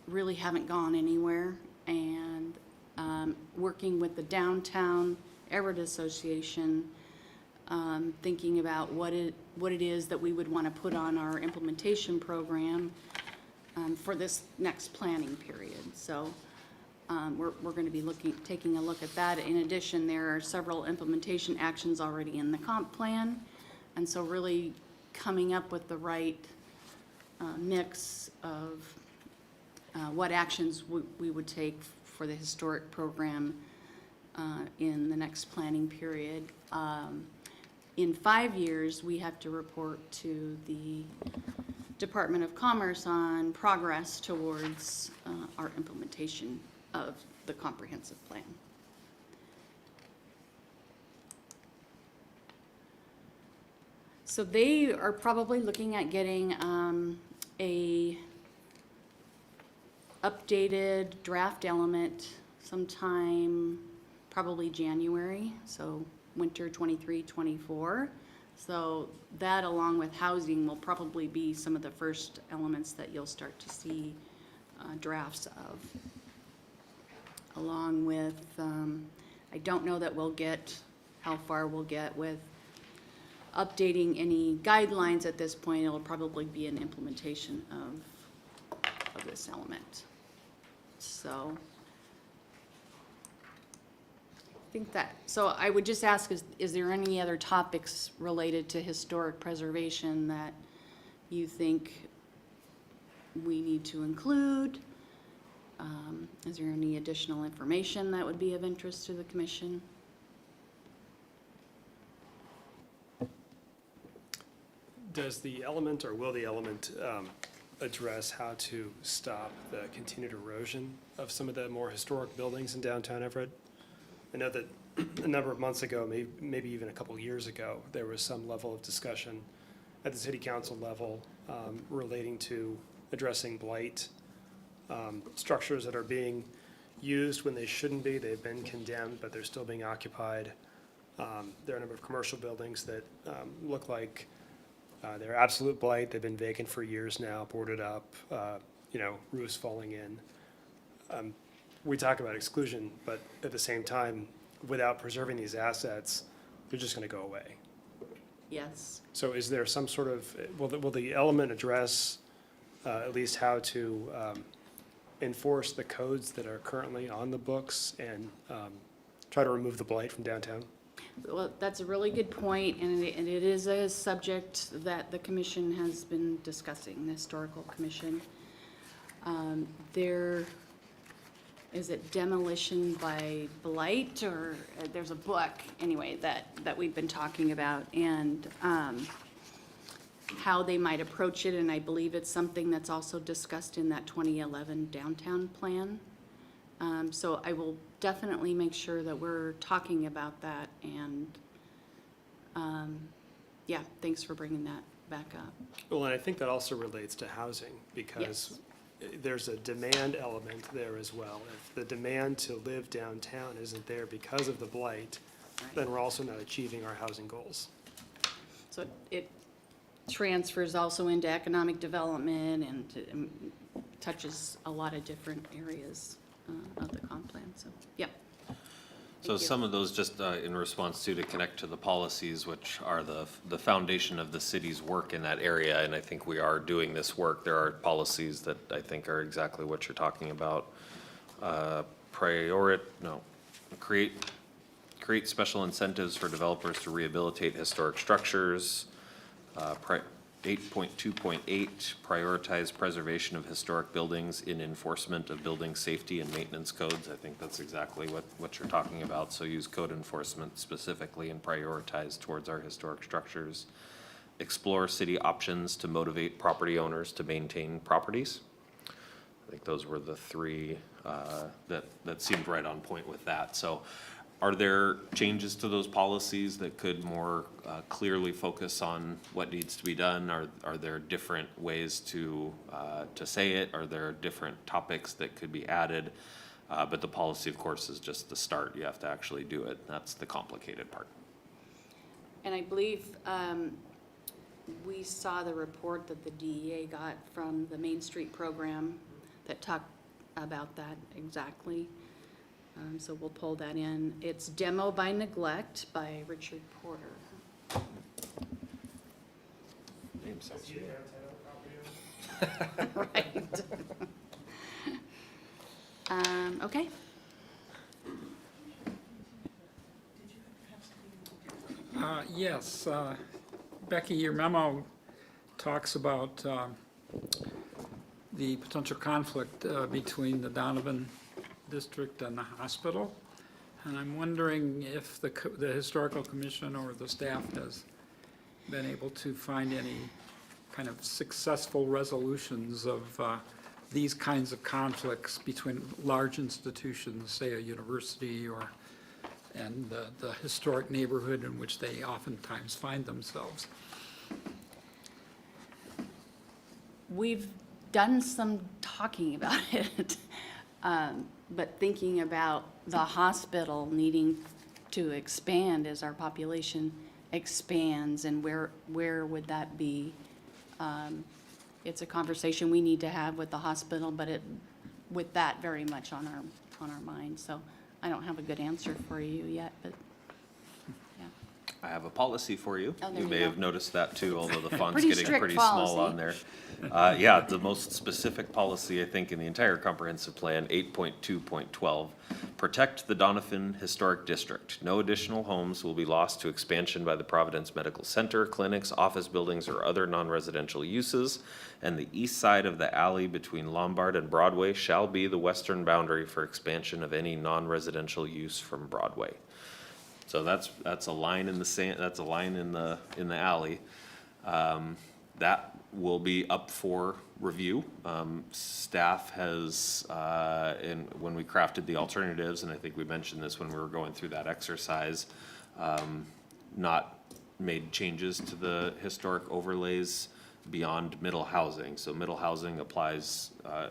really haven't gone anywhere, and working with the Downtown Everett Association, thinking about what it is that we would want to put on our implementation program for this next planning period. So we're going to be taking a look at that. In addition, there are several implementation actions already in the comp plan, and so really coming up with the right mix of what actions we would take for the historic program in the next planning period. In 5 years, we have to report to the Department of Commerce on progress towards our implementation of the comprehensive plan. So they are probably looking at getting a updated draft element sometime probably January, so winter 23-24. So that, along with housing, will probably be some of the first elements that you'll start to see drafts of. Along with, I don't know that we'll get, how far we'll get with updating any guidelines at this point. It'll probably be an implementation of this element. So I think that, so I would just ask, is there any other topics related to historic preservation that you think we need to include? Is there any additional information that would be of interest to the commission? Does the element, or will the element, address how to stop the continued erosion of some of the more historic buildings in downtown Everett? I know that a number of months ago, maybe even a couple years ago, there was some level of discussion at the city council level relating to addressing blight. Structures that are being used when they shouldn't be, they've been condemned, but they're still being occupied. There are a number of commercial buildings that look like they're absolute blight. They've been vacant for years now, boarded up, roofs falling in. We talk about exclusion, but at the same time, without preserving these assets, they're just going to go away. Yes. So is there some sort of, will the element address at least how to enforce the codes that are currently on the books and try to remove the blight from downtown? Well, that's a really good point, and it is a subject that the commission has been discussing, the historical commission. There, is it demolition by blight, or there's a book, anyway, that we've been talking about, and how they might approach it, and I believe it's something that's also discussed in that 2011 downtown plan. So I will definitely make sure that we're talking about that, and yeah, thanks for bringing that back up. Well, and I think that also relates to housing, because there's a demand element there as well. If the demand to live downtown isn't there because of the blight, then we're also not achieving our housing goals. So it transfers also into economic development and touches a lot of different areas of the comp plan, so, yep. So Thank you. some of those, just in response to connect to the policies, which are the foundation of the city's work in that area, and I think we are doing this work. There are policies that I think are exactly what you're talking about. Create special incentives for developers to rehabilitate historic structures. 8.2.8, prioritize preservation of historic buildings in enforcement of building safety and maintenance codes. I think that's exactly what you're talking about. So use code enforcement specifically and prioritize towards our historic structures. Explore city options to motivate property owners to maintain properties. I think those were the three that seemed right on point with that. So are there changes to those policies that could more clearly focus on what needs to be done? Are there different ways to say it? Are there different topics that could be added? But the policy, of course, is just the start. You have to actually do it. That's the complicated part. And I believe we saw the report that the DEA got from the Main Street program that talked about that exactly. So we'll pull that in. It's Demo by Neglect by Richard Porter. Name sounds Right. Okay. Yes, Becky, your memo talks about the potential conflict between the Donovan district and the hospital. And I'm wondering if the historical commission or the staff has been able to find any kind of successful resolutions of these kinds of conflicts between large institutions, say a university and the historic neighborhood in which they oftentimes find themselves. We've done some talking about it. But thinking about the hospital needing to expand as our population expands, and where would that be it's a conversation we need to have with the hospital, but with that very much on our mind. So I don't have a good answer for you yet, but yeah. I have a policy for you. Oh, there You you may go. have noticed that too, although the font's Pretty getting strict pretty small policy. on there. Yeah, the most specific policy, I think, in the entire comprehensive plan, 8.2.12, protect the Donovan Historic District. No additional homes will be lost to expansion by the Providence Medical Center, clinics, office buildings, or other non-residential uses. And the east side of the alley between Lombard and Broadway shall be the western boundary for expansion of any non-residential use from Broadway. So that's a line in the sand, that's a line in the alley. That will be up for review. Staff has, when we crafted the alternatives, and I think we mentioned this when we were going through that exercise, not made changes to the historic overlays beyond middle housing. So middle housing applies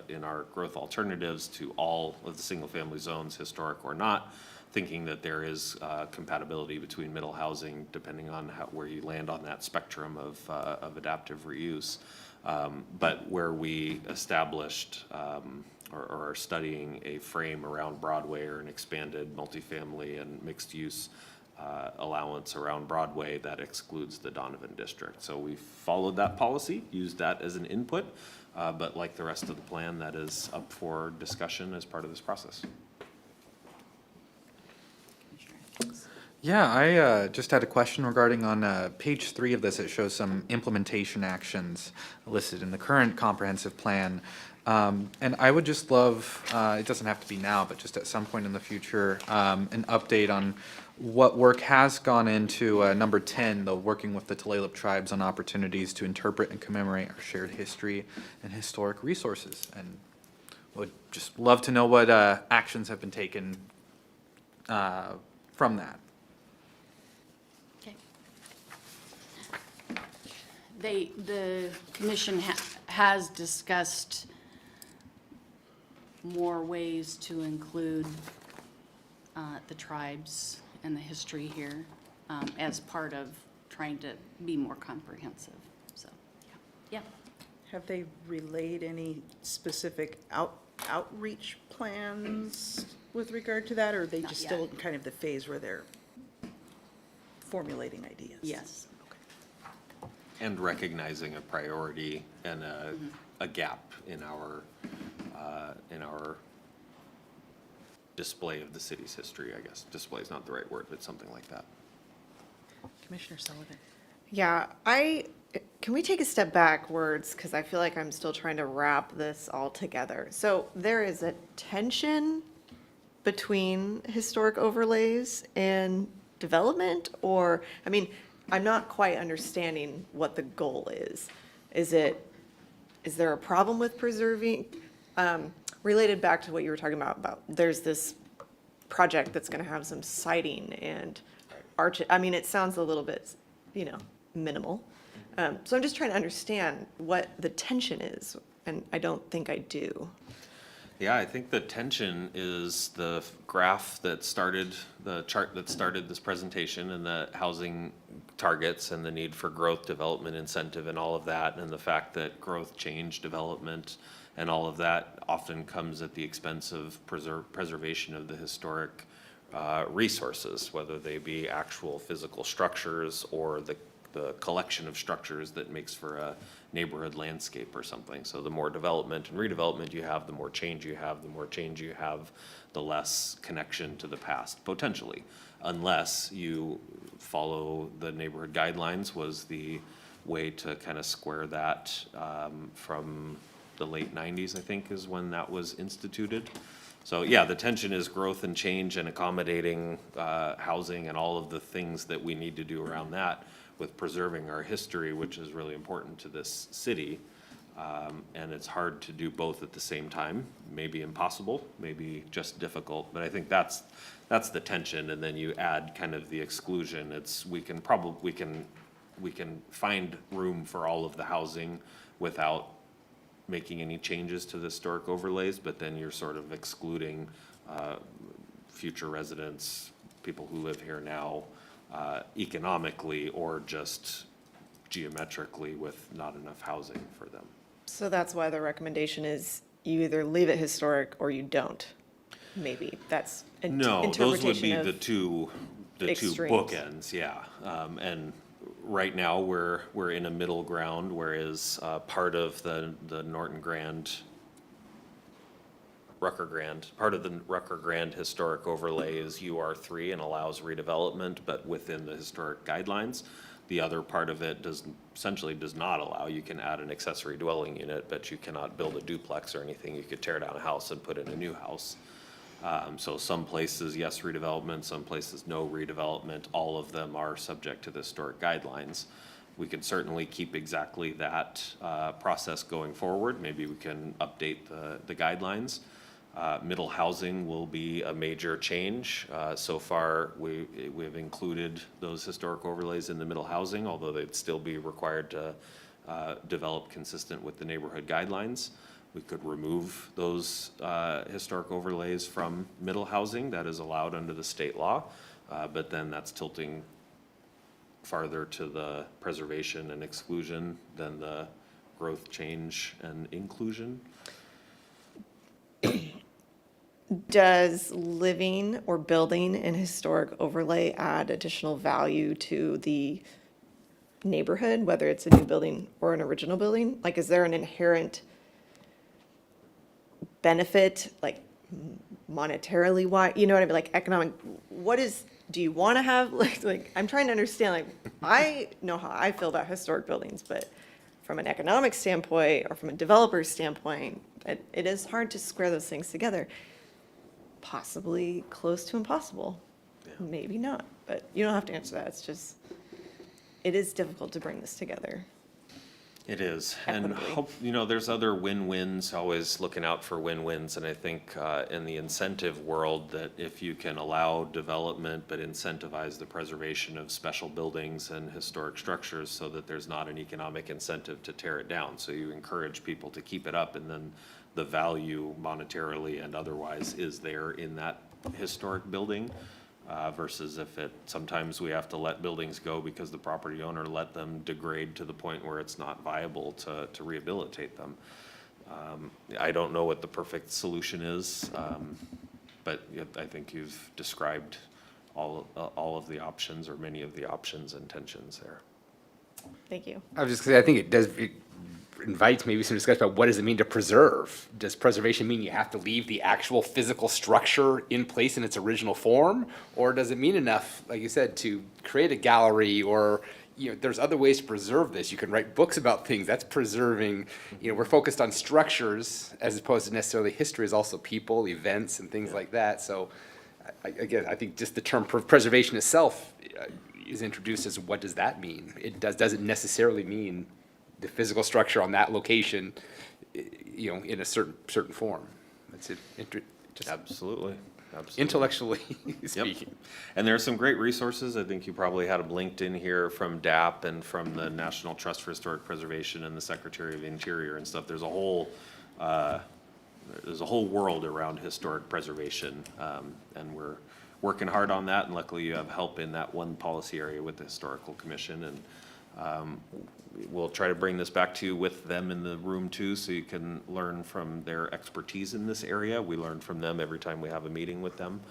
in our growth alternatives to all of the single-family zones, historic or not, thinking that there is compatibility between middle housing depending on where you land on that spectrum of adaptive reuse. But where we established or are studying a frame around Broadway or an expanded multifamily and mixed use allowance around Broadway, that excludes the Donovan district. So we followed that policy, used that as an input, but like the rest of the plan, that is up for discussion as part of this process. Yeah, I just had a question regarding on page 3 of this. It shows some implementation actions listed in the current comprehensive plan. And I would just love, it doesn't have to be now, but just at some point in the future, an update on what work has gone into number 10, the working with the Tulalip tribes on opportunities to interpret and commemorate our shared history and historic resources. And would just love to know what actions have been taken from that. Okay. The commission has discussed more ways to include the tribes and the history here as part of trying to be more comprehensive, so, yeah. Have they relayed any specific outreach plans with regard to that, or are they Not just yet. still in kind of the phase where they're formulating ideas? Yes. And recognizing a priority and a gap in our display of the city's history, I guess. Display is not the right word, but something like that. Commissioner Sullivan? Yeah, can we take a step backwards? Because I feel like I'm still trying to wrap this all together. So there is a tension between historic overlays and development, or, I mean, I'm not quite understanding what the goal is. Is there a problem with preserving, related back to what you were talking about there's this project that's gonna have some siding and I mean, it sounds a little bit, minimal. So I'm just trying to understand what the tension is, and I don't think I do. Yeah, I think the tension is the graph that started, the chart that started this presentation, and the housing targets and the need for growth, development, incentive, and all of that, and the fact that growth, change, development, and all of that often comes at the expense of preservation of the historic resources, whether they be actual physical structures or the collection of structures that makes for a neighborhood landscape or something. So the more development and redevelopment you have, the more change you have, the less connection to the past, potentially. Unless you follow the neighborhood guidelines was the way to kind of square that from the late 90s, I think, is when that was instituted. So yeah, the tension is growth and change and accommodating housing and all of the things that we need to do around that with preserving our history, which is really important to this city. And it's hard to do both at the same time, maybe impossible, maybe just difficult, but I think that's the tension. And then you add kind of the exclusion. We can find room for all of the housing without making any changes to the historic overlays, but then you're sort of excluding future residents, people who live here now, economically or just geometrically with not enough housing for them. So that's why the recommendation is you either leave it historic or you don't. Maybe that's an No, those would be interpretation the of, two extremes. bookends, yeah. And right now, we're in a middle ground, whereas, part of the Norton Grand, part of the Rucker Grand historic overlay is UR3 and allows redevelopment, but within the historic guidelines. The other part of it essentially does not allow. You can add an accessory dwelling unit, but you cannot build a duplex or anything. You could tear down a house and put in a new house. So some places, yes, redevelopment, some places, no redevelopment. All of them are subject to the historic guidelines. We can certainly keep exactly that process going forward. Maybe we can update the guidelines. Middle housing will be a major change. So far, we've included those historic overlays in the middle housing, although they'd still be required to develop consistent with the neighborhood guidelines. We could remove those historic overlays from middle housing. That is allowed under the state law, but then that's tilting farther to the preservation and exclusion than the growth, change, and inclusion. Does living or building an historic overlay add additional value to the neighborhood, whether it's a new building or an original building? Like, is there an inherent benefit, like monetarily, why, you know what I mean, like economic, do you want to have, like, I'm trying to understand, like, I know how I feel about historic buildings, but from an economic standpoint or from a developer's standpoint, it is hard to square those things together. Possibly close to impossible, maybe not, but you don't have to answer that. It's just, it is difficult to bring this together. It is, and Equitably. there's other win-wins, always looking out for win-wins, and I think in the incentive world, that if you can allow development but incentivize the preservation of special buildings and historic structures so that there's not an economic incentive to tear it down, so you encourage people to keep it up, and then the value monetarily and otherwise is there in that historic building. Versus sometimes we have to let buildings go because the property owner let them degrade to the point where it's not viable to rehabilitate them. I don't know what the perfect solution is, but I think you've described all of the options, or many of the options and tensions there. Thank you. I was just gonna say, I think it invites maybe some discussion about what does it mean to preserve? Does preservation mean you have to leave the actual physical structure in place in its original form? Or does it mean enough, like you said, to create a gallery, or, there's other ways to preserve this. You can write books about things, that's preserving. We're focused on structures as opposed to necessarily history, is also people, events, and things like that. So again, I think just the term preservation itself is introduced as, what does that mean? Doesn't necessarily mean the physical structure on that location, in a certain form. That's it. Just Absolutely. intellectually speaking. Yep. And there are some great resources. I think you probably had them linked in here from DAP and from the National Trust for Historic Preservation and the Secretary of Interior and stuff. There's a whole world around historic preservation, and we're working hard on that. And luckily, you have help in that one policy area with the Historical Commission, and we'll try to bring this back to you with them in the room too, so you can learn from their expertise in this area. We learn from them every time we have a meeting with them.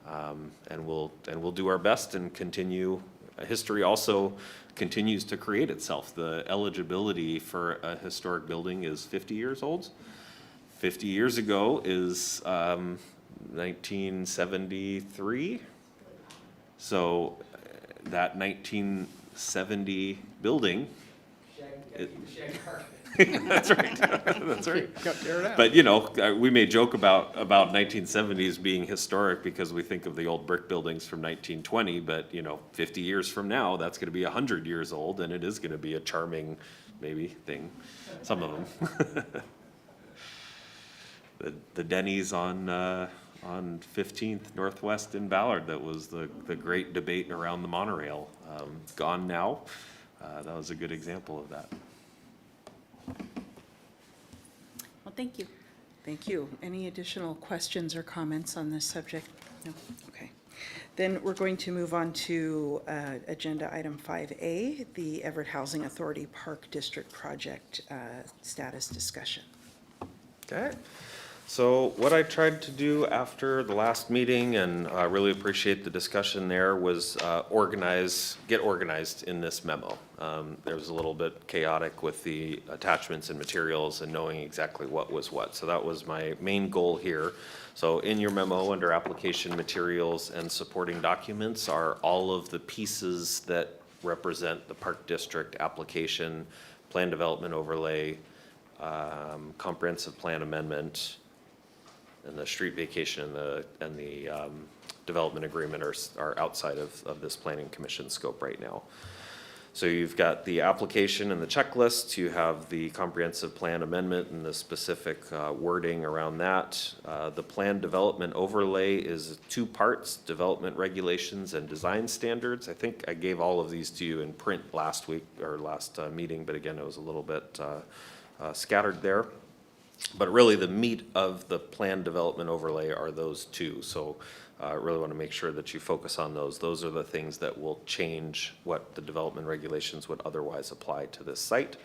And we'll do our best and continue. History also continues to create itself. The eligibility for a historic building is 50 years old. 50 years ago is 1973. So that 1970 building. That's right. That's right. But we may joke about 1970s being historic because we think of the old brick buildings from 1920, but 50 years from now, that's going to be 100 years old, and it is going to be a charming, maybe, thing. Some of them. The Denny's on 15th Northwest in Ballard, that was the great debate around the monorail. Gone now. That was a good example of that. Well, thank you. Thank you. Any additional questions or comments on this subject? No? Okay. Then we're going to move on to Agenda Item 5A, the Everett Housing Authority Park District Project status discussion. Okay. So what I tried to do after the last meeting, and I really appreciate the discussion there, was get organized in this memo. There was a little bit chaotic with the attachments and materials and knowing exactly what was what. So that was my main goal here. So in your memo, under application materials and supporting documents, are all of the pieces that represent the Park District application, plan development overlay, comprehensive plan amendment, and the street vacation and the development agreement are outside of this planning commission scope right now. So you've got the application and the checklist, you have the comprehensive plan amendment and the specific wording around that. The plan development overlay is 2 parts, development regulations and design standards. I think I gave all of these to you in print last week, or last meeting, but again, it was a little bit scattered there. But really, the meat of the plan development overlay are those 2. So I really want to make sure that you focus on those. Those are the things that will change what the development regulations would otherwise apply to this site.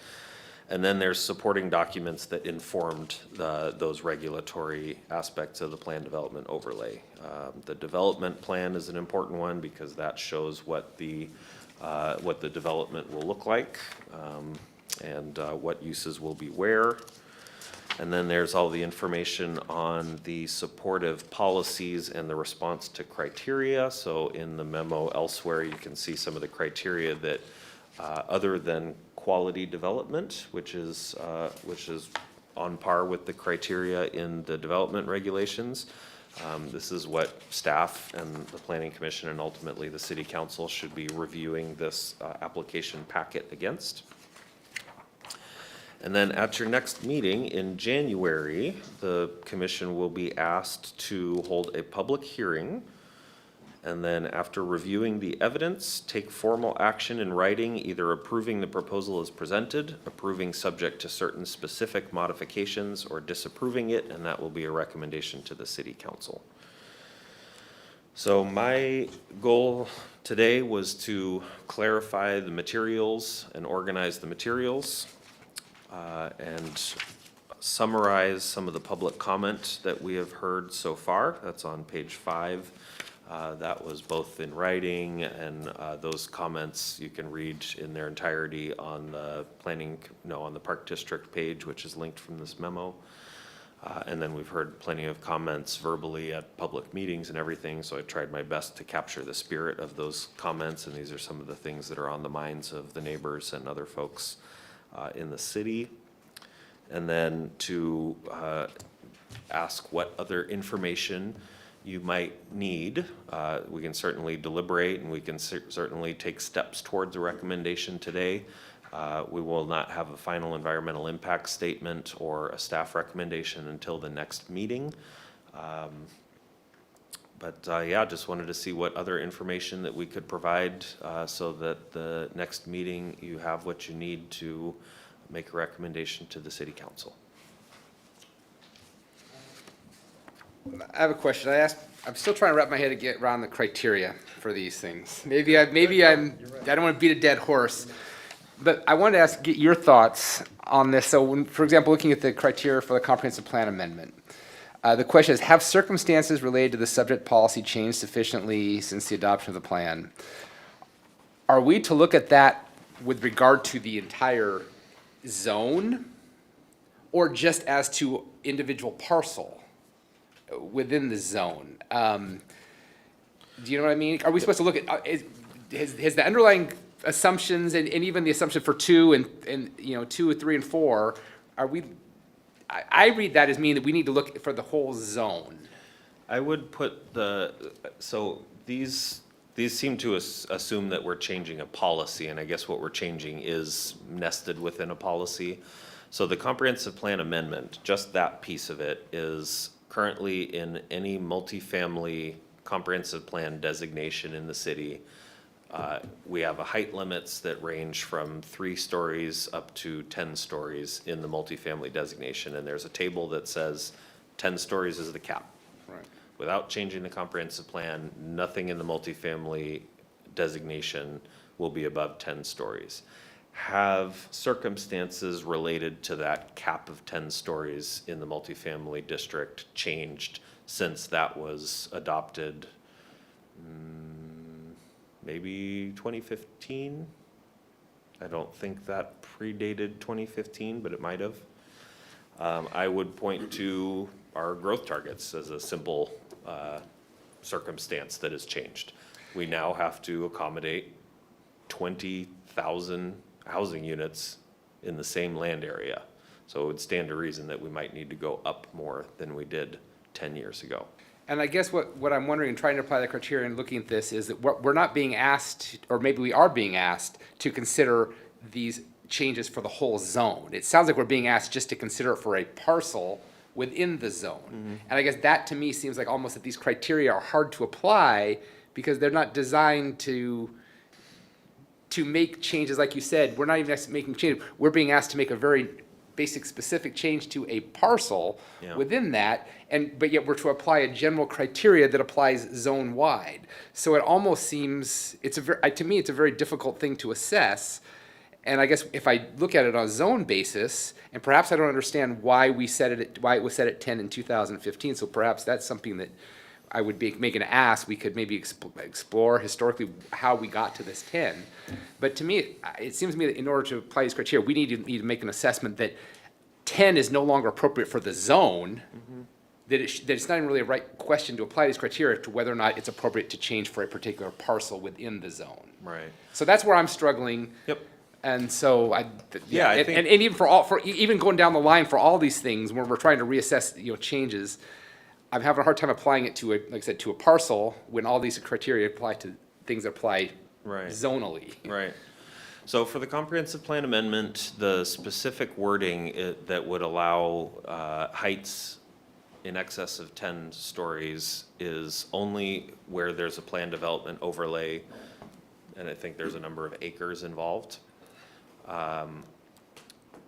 And then there's supporting documents that informed those regulatory aspects of the plan development overlay. The development plan is an important one because that shows what the development will look like, and what uses will be where. And then there's all the information on the supportive policies and the response to criteria. So in the memo elsewhere, you can see some of the criteria that, other than quality development, which is on par with the criteria in the development regulations. This is what staff and the Planning Commission and ultimately the City Council should be reviewing this application packet against. And then at your next meeting in January, the commission will be asked to hold a public hearing. And then after reviewing the evidence, take formal action in writing, either approving the proposal as presented, approving subject to certain specific modifications, or disapproving it, and that will be a recommendation to the City Council. So my goal today was to clarify the materials and organize the materials. And summarize some of the public comment that we have heard so far. That's on page 5. That was both in writing, and those comments you can read in their entirety on the on the Park District page, which is linked from this memo. And then we've heard plenty of comments verbally at public meetings and everything, so I tried my best to capture the spirit of those comments, and these are some of the things that are on the minds of the neighbors and other folks in the city. And then to ask what other information you might need. We can certainly deliberate, and we can certainly take steps towards a recommendation today. We will not have a final environmental impact statement or a staff recommendation until the next meeting. Yeah, just wanted to see what other information that we could provide so that the next meeting you have what you need to make a recommendation to the City Council. I have a question. I'm still trying to wrap my head to get around the criteria for these things. I don't want to beat a dead horse, but I wanted to get your thoughts on this. So when, for example, looking at the criteria for the comprehensive plan amendment, the question is, have circumstances related to the subject policy changed sufficiently since the adoption of the plan? Are we to look at that with regard to the entire zone, or just as to individual parcel within the zone? Do you know what I mean? Are we supposed to look at, has the underlying assumptions and even the assumption for 2 and 2, 3, and 4, are we, I read that as meaning that we need to look for the whole zone. I would put so these seem to assume that we're changing a policy, and I guess what we're changing is nested within a policy. So the comprehensive plan amendment, just that piece of it, is currently in any multifamily comprehensive plan designation in the city. We have a height limits that range from 3 stories up to 10 stories in the multifamily designation, and there's a table that says 10 stories is the cap. Right. without changing the comprehensive plan, nothing in the multifamily designation will be above 10 stories. Have circumstances related to that cap of 10 stories in the multifamily district changed since that was adopted? Maybe 2015? I don't think that predated 2015, but it might have. I would point to our growth targets as a simple circumstance that has changed. We now have to accommodate 20,000 housing units in the same land area. So it would stand to reason that we might need to go up more than we did 10 years ago. And I guess what I'm wondering, and trying to apply the criteria and looking at this, is that we're not being asked, or maybe we are being asked, to consider these changes for the whole zone. It sounds like we're being asked just to consider it for a parcel within the zone. And I guess that, to me, seems like almost that these criteria are hard to apply because they're not designed to make changes, like you said. We're not even making changes. We're being asked to make a very basic, specific change to a parcel Yeah. within that, but yet we're to apply a general criteria that applies zone-wide. So it almost seems, to me, it's a very difficult thing to assess. And I guess if I look at it on a zone basis, and perhaps I don't understand why it was set at 10 in 2015, so perhaps that's something that I would make an ask. We could maybe explore historically how we got to this 10. But to me, it seems to me that in order to apply these criteria, we need to make an assessment that 10 is no longer appropriate for the zone, that it's not even really a right question to apply these criteria to whether or not it's appropriate to change for a particular parcel within the zone. Right. So that's where I'm struggling. Yep. And so I think- and even even going down the line for all these things when we're trying to reassess, changes, I'm having a hard time applying it to like I said, to a parcel when all these criteria apply to things that apply Right. zonally. Right. So for the comprehensive plan amendment, the specific wording that would allow heights in excess of 10 stories is only where there's a plan development overlay, and I think there's a number of acres involved.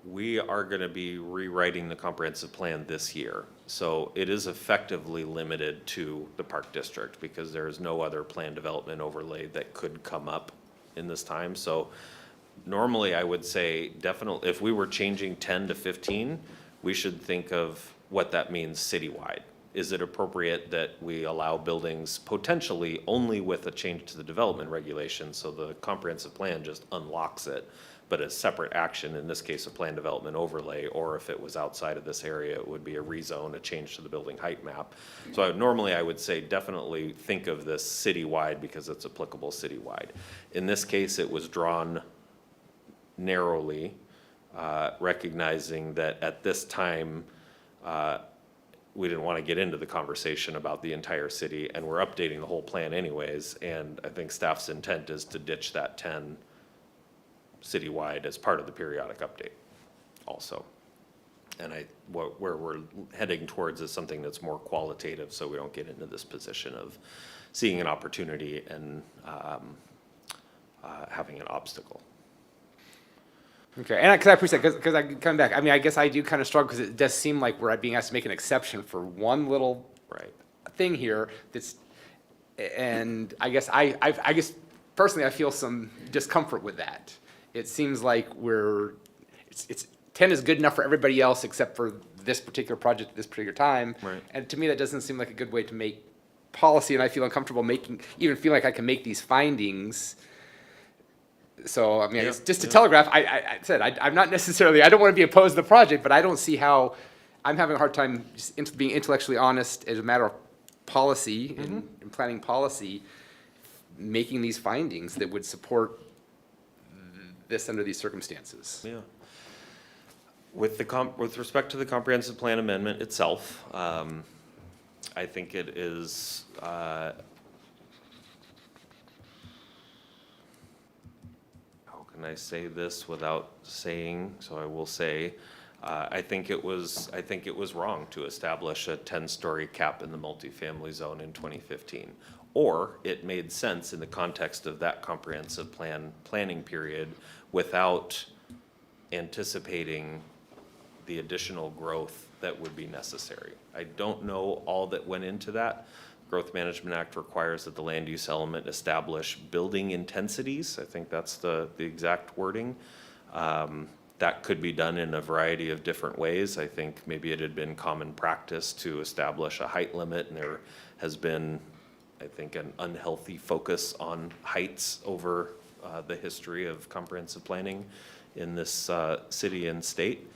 We are going to be rewriting the comprehensive plan this year. So it is effectively limited to the Park District because there is no other plan development overlay that could come up in this time. So normally I would say definitely, if we were changing 10 to 15, we should think of what that means citywide. Is it appropriate that we allow buildings potentially only with a change to the development regulations, so the comprehensive plan just unlocks it, but a separate action, in this case, a plan development overlay, or if it was outside of this area, it would be a rezone, a change to the building height map. So normally I would say definitely think of this citywide because it's applicable citywide. In this case, it was drawn narrowly, recognizing that at this time, we didn't want to get into the conversation about the entire city, and we're updating the whole plan anyways, and I think staff's intent is to ditch that 10 citywide as part of the periodic update also. And where we're heading towards is something that's more qualitative, so we don't get into this position of seeing an opportunity and having an obstacle. Okay, and because I appreciate that, because I come back. I mean, I guess I do kind of struggle because it does seem like we're being asked to make an exception for one little thing here. And I guess I guess personally I feel some discomfort with that. It seems like it's 10 is good enough for everybody else except for this particular project at this particular time. Right. And to me, that doesn't seem like a good way to make policy, and I feel uncomfortable even feeling like I can make these findings. So, I mean, I guess just to telegraph, I said, I'm not necessarily, I don't want to be opposed to the project, but I don't see how, I'm having a hard time just being intellectually honest as a matter of policy and planning policy, making these findings that would support this under these circumstances. Yeah. With respect to the comprehensive plan amendment itself, I think it is, how can I say this without saying, so I will say, I think it was wrong to establish a 10-story cap in the multifamily zone in 2015. Or it made sense in the context of that comprehensive planning period without anticipating the additional growth that would be necessary. I don't know all that went into that. Growth Management Act requires that the land use element establish building intensities. I think that's the exact wording. That could be done in a variety of different ways. I think maybe it had been common practice to establish a height limit, and there has been, I think, an unhealthy focus on heights over the history of comprehensive planning in this city and state.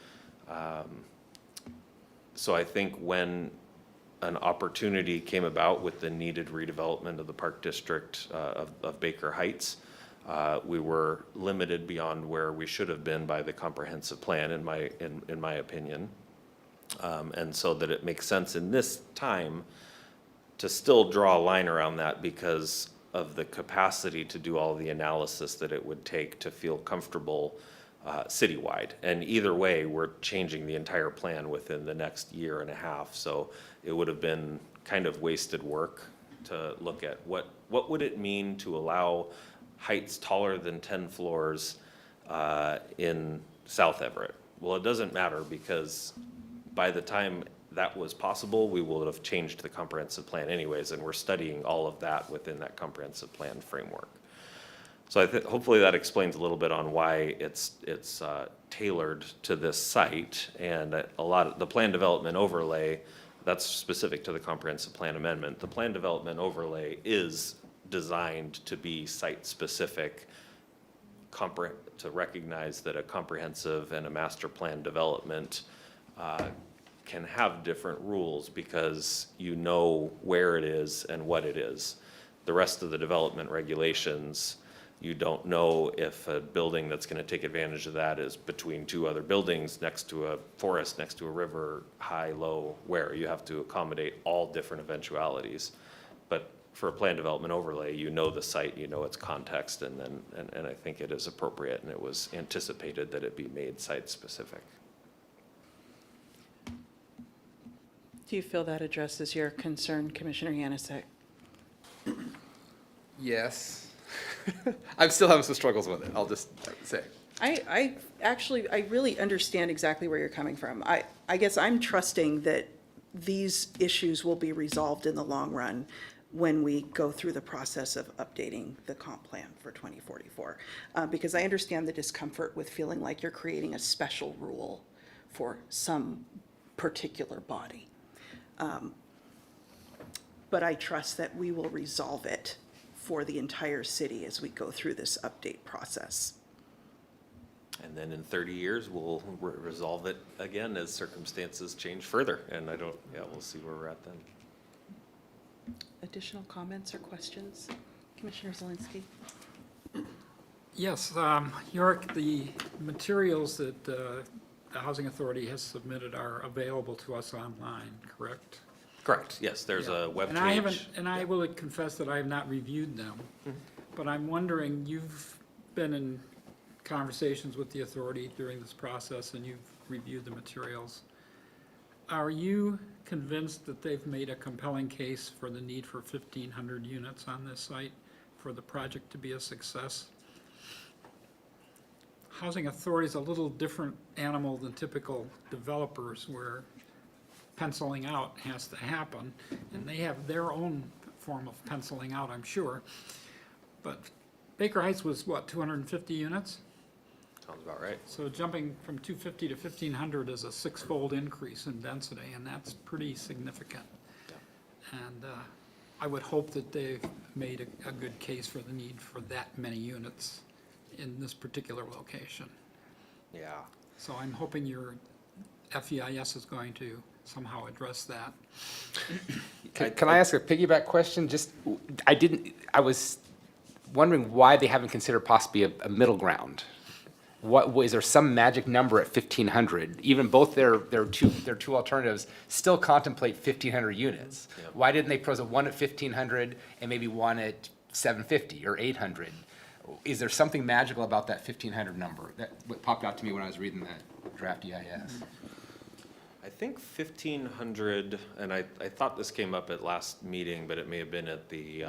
So I think when an opportunity came about with the needed redevelopment of the Park District of Baker Heights, we were limited beyond where we should have been by the comprehensive plan, in my opinion. And so that it makes sense in this time to still draw a line around that because of the capacity to do all the analysis that it would take to feel comfortable citywide. And either way, we're changing the entire plan within the next year and a half. So it would have been kind of wasted work to look at what would it mean to allow heights taller than 10 floors in South Everett. Well, it doesn't matter because by the time that was possible, we will have changed the comprehensive plan anyways, and we're studying all of that within that comprehensive plan framework. So hopefully that explains a little bit on why it's tailored to this site, and a lot of the plan development overlay, that's specific to the comprehensive plan amendment. The plan development overlay is designed to be site-specific, to recognize that a comprehensive and a master plan development can have different rules because you know where it is and what it is. The rest of the development regulations, you don't know if a building that's going to take advantage of that is between two other buildings, next to a forest, next to a river, high, low, where. You have to accommodate all different eventualities. But for a plan development overlay, you know the site, you know its context, and I think it is appropriate, and it was anticipated that it be made site-specific. Do you feel that addresses your concern, Commissioner Yanisek? Yes. I'm still having some struggles with it, I'll just say. I really understand exactly where you're coming from. I guess I'm trusting that these issues will be resolved in the long run when we go through the process of updating the comp plan for 2044. Because I understand the discomfort with feeling like you're creating a special rule for some particular body. But I trust that we will resolve it for the entire city as we go through this update process. And then in 30 years, we'll resolve it again as circumstances change further. And we'll see where we're at then. Additional comments or questions? Commissioner Zelinski? Yes, York, the materials that the Housing Authority has submitted are available to us online, correct? Correct, yes, there's a web And I haven't, page. and I will confess that I have not reviewed them, but I'm wondering, you've been in conversations with the authority during this process and you've reviewed the materials. Are you convinced that they've made a compelling case for the need for 1,500 units on this site for the project to be a success? Housing Authority is a little different animal than typical developers where penciling out has to happen, and they have their own form of penciling out, I'm sure. But Baker Heights was, what, 250 units? Sounds about right. So jumping from 250 to 1,500 is a six-fold increase in density, and that's pretty significant. And I would hope that they've made a good case for the need for that many units in this particular location. Yeah. So I'm hoping your FEIS is going to somehow address that. Can I ask a piggyback question? I was wondering why they haven't considered possibly a middle ground. Is there some magic number at 1,500? Even both their two alternatives still contemplate 1,500 units. Yep. Why didn't they propose one at 1,500 and maybe one at 750 or 800? Is there something magical about that 1,500 number? That what popped out to me when I was reading that draft EIS. I think 1,500, and I thought this came up at last meeting, but it may have been at the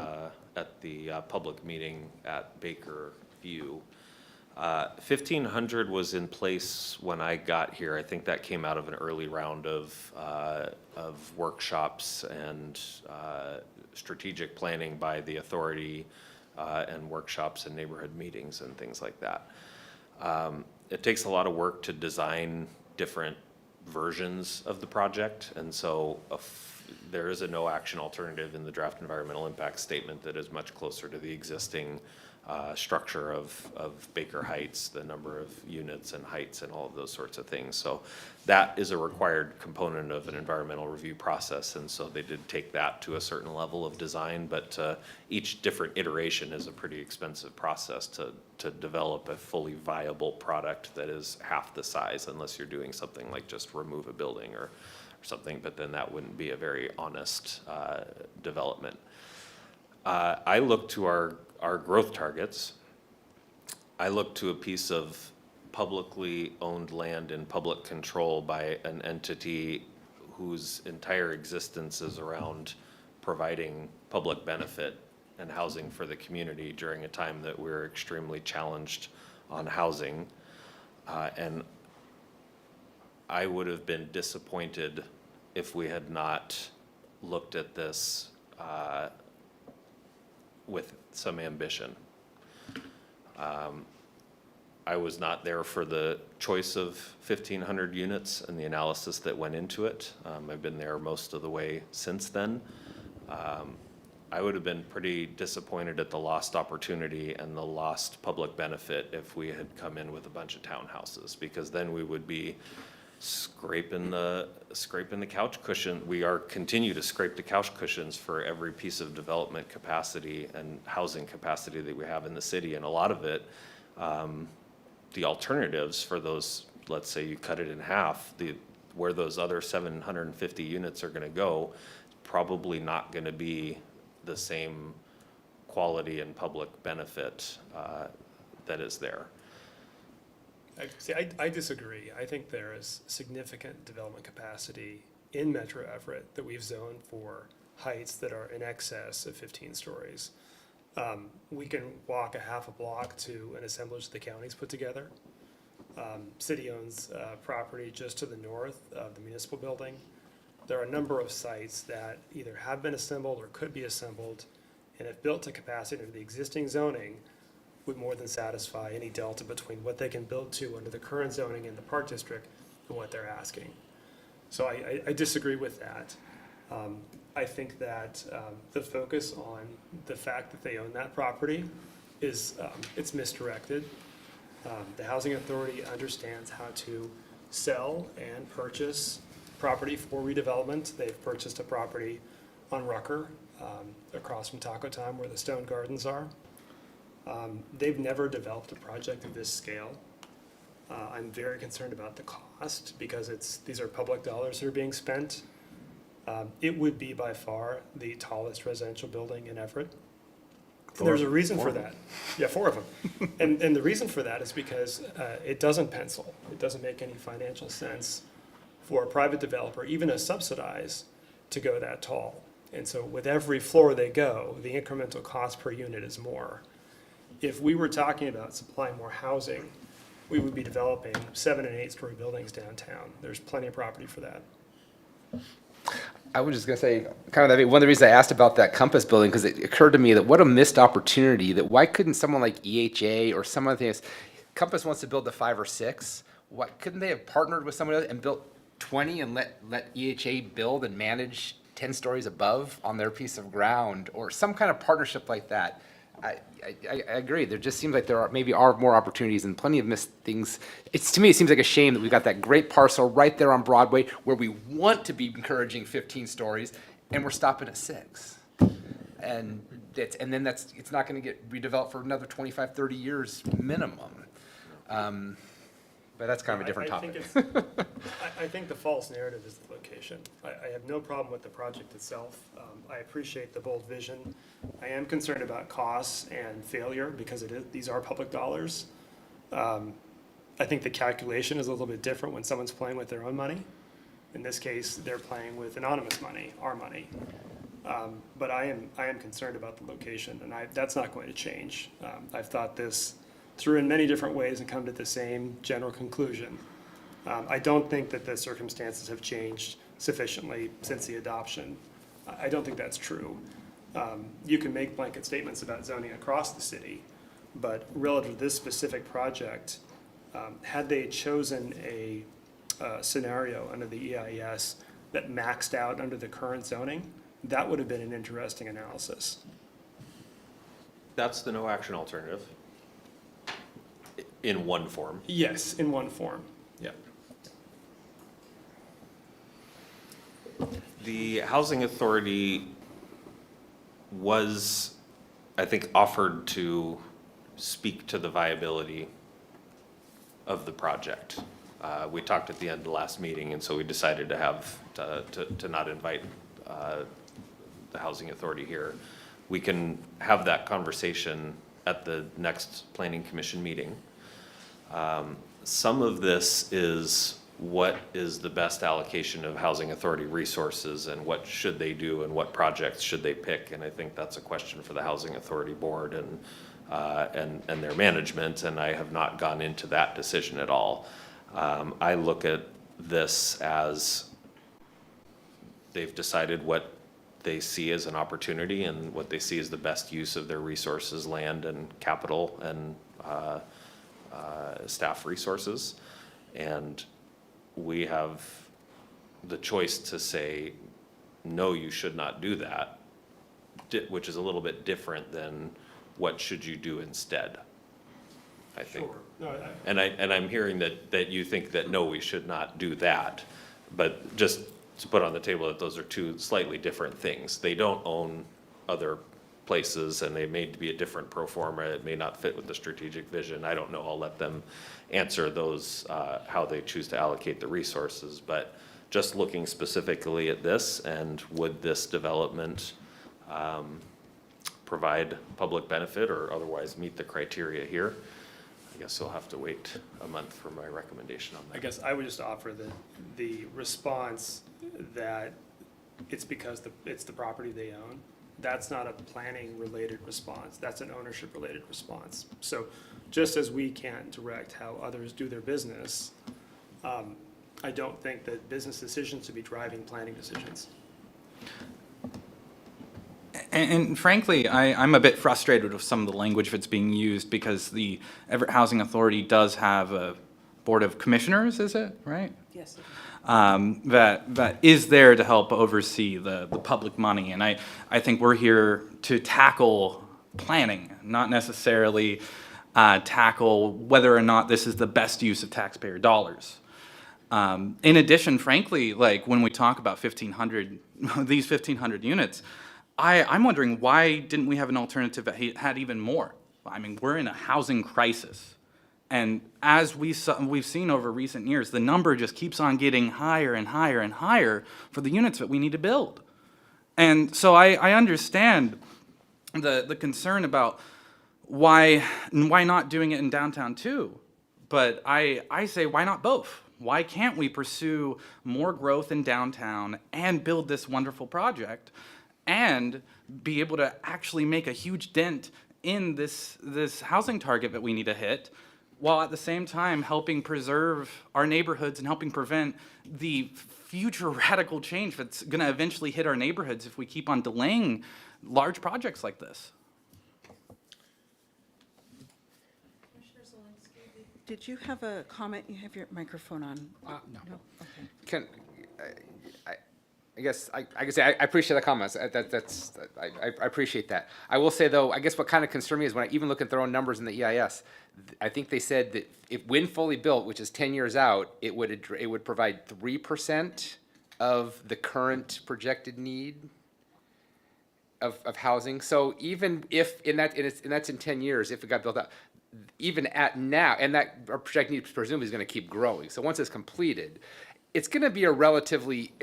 public meeting at Baker View. 1500 was in place when I got here. I think that came out of an early round of workshops and strategic planning by the authority, and workshops and neighborhood meetings and things like that. It takes a lot of work to design different versions of the project, and so there is a no action alternative in the draft environmental impact statement that is much closer to the existing structure of Baker Heights, the number of units and heights and all of those sorts of things. So that is a required component of an environmental review process, and so they did take that to a certain level of design, but each different iteration is a pretty expensive process to develop a fully viable product that is half the size, unless you're doing something like just remove a building or something, but then that wouldn't be a very honest development. I look to our growth targets. I look to a piece of publicly owned land in public control by an entity whose entire existence is around providing public benefit and housing for the community during a time that we're extremely challenged on housing. And I would have been disappointed if we had not looked at this with some ambition. I was not there for the choice of 1,500 units and the analysis that went into it. I've been there most of the way since then. I would have been pretty disappointed at the lost opportunity and the lost public benefit if we had come in with a bunch of townhouses, because then we would be scraping the couch cushion. We continue to scrape the couch cushions for every piece of development capacity and housing capacity that we have in the city, and a lot of it, the alternatives for those, let's say you cut it in half, where those other 750 units are going to go, probably not going to be the same quality and public benefit that is there. I disagree. I think there is significant development capacity in Metro Everett that we've zoned for heights that are in excess of 15 stories. We can walk a half a block to an assemblage the county's put together. City owns property just to the north of the municipal building. There are a number of sites that either have been assembled or could be assembled, and if built to capacity under the existing zoning, would more than satisfy any delta between what they can build to under the current zoning in the Park District and what they're asking. So I disagree with that. I think that the focus on the fact that they own that property is, it's misdirected. The Housing Authority understands how to sell and purchase property for redevelopment. They've purchased a property on Rucker, across from Taco Time where the Stone Gardens are. They've never developed a project of this scale. I'm very concerned about the cost because these are public dollars that are being spent. It would be by far the tallest residential building in Everett. And there's a reason for that. Yeah, 4 of them. And the reason for that is because it doesn't pencil. It doesn't make any financial sense for a private developer, even a subsidized, to go that tall. And so with every floor they go, the incremental cost per unit is more. If we were talking about supplying more housing, we would be developing 7- and 8-story buildings downtown. There's plenty of property for that. I was just going to say, kind of, one of the reasons I asked about that Compass building, because it occurred to me that what a missed opportunity, that why couldn't someone like EHA or some other things, Compass wants to build the 5 or 6, why couldn't they have partnered with someone else and built 20 and let EHA build and manage 10 stories above on their piece of ground, or some kind of partnership like that? I agree. There just seems like there are more opportunities and plenty of missed things. To me, it seems like a shame that we've got that great parcel right there on Broadway where we want to be encouraging 15 stories and we're stopping at 6. And then it's not going to get redeveloped for another 25, 30 years minimum. But that's kind of a different topic. I think the false narrative is the location. I have no problem with the project itself. I appreciate the bold vision. I am concerned about costs and failure because these are public dollars. I think the calculation is a little bit different when someone's playing with their own money. In this case, they're playing with anonymous money, our money. But I am concerned about the location, and that's not going to change. I've thought this through in many different ways and come to the same general conclusion. I don't think that the circumstances have changed sufficiently since the adoption. I don't think that's true. You can make blanket statements about zoning across the city, but relative to this specific project, had they chosen a scenario under the EIS that maxed out under the current zoning, that would have been an interesting analysis. That's the no action alternative in one form. Yes, in one form, yeah. The Housing Authority was, I think, offered to speak to the viability of the project. We talked at the end of the last meeting, and so we decided to have, to not invite the Housing Authority here. We can have that conversation at the next Planning Commission meeting. Some of this is what is the best allocation of Housing Authority resources and what should they do and what projects should they pick? And I think that's a question for the Housing Authority Board and their management, and I have not gone into that decision at all. I look at this as they've decided what they see as an opportunity and what they see as the best use of their resources, land and capital and staff resources. And we have the choice to say, no, you should not do that, which is a little bit different than what should you do instead, I think. Sure. No, And I'm hearing that you think that, no, we should not do that. But just to put on the table that those are two slightly different things. They don't own other places, and they may be a different pro forma. It may not fit with the strategic vision. I don't know. I'll let them answer those, how they choose to allocate the resources. But just looking specifically at this, and would this development provide public benefit or otherwise meet the criteria here? I guess you'll have to wait a month for my recommendation on that. I guess I would just offer the response that it's because it's the property they own. That's not a planning-related response. That's an ownership-related response. So just as we can't direct how others do their business, I don't think that business decisions should be driving planning decisions. And frankly, I'm a bit frustrated with some of the language that's being used because the Everett Housing Authority does have a board of commissioners, is it, right? Yes. That is there to help oversee the public money. And I think we're here to tackle planning, not necessarily tackle whether or not this is the best use of taxpayer dollars. In addition, frankly, like when we talk about 1,500, these 1,500 units, I'm wondering why didn't we have an alternative that had even more? I mean, we're in a housing crisis. And as we've seen over recent years, the number just keeps on getting higher and higher and higher for the units that we need to build. And so I understand the concern about why not doing it in downtown too. But I say, why not both? Why can't we pursue more growth in downtown and build this wonderful project and be able to actually make a huge dent in this housing target that we need to hit, while at the same time helping preserve our neighborhoods and helping prevent the future radical change that's going to eventually hit our neighborhoods if we keep on delaying large projects like this. Did you have a comment? You have your microphone on. No. Okay. I guess I appreciate the comments. I appreciate that. I will say though, I guess what kind of concerned me is when I even look at their own numbers in the EIS. I think they said that when fully built, which is 10 years out, it would provide 3% of the current projected need of housing. So even if that's in 10 years, if it got built out, even at now, and that our projected need presumably is going to keep growing. So once it's completed, it's going to be a relatively,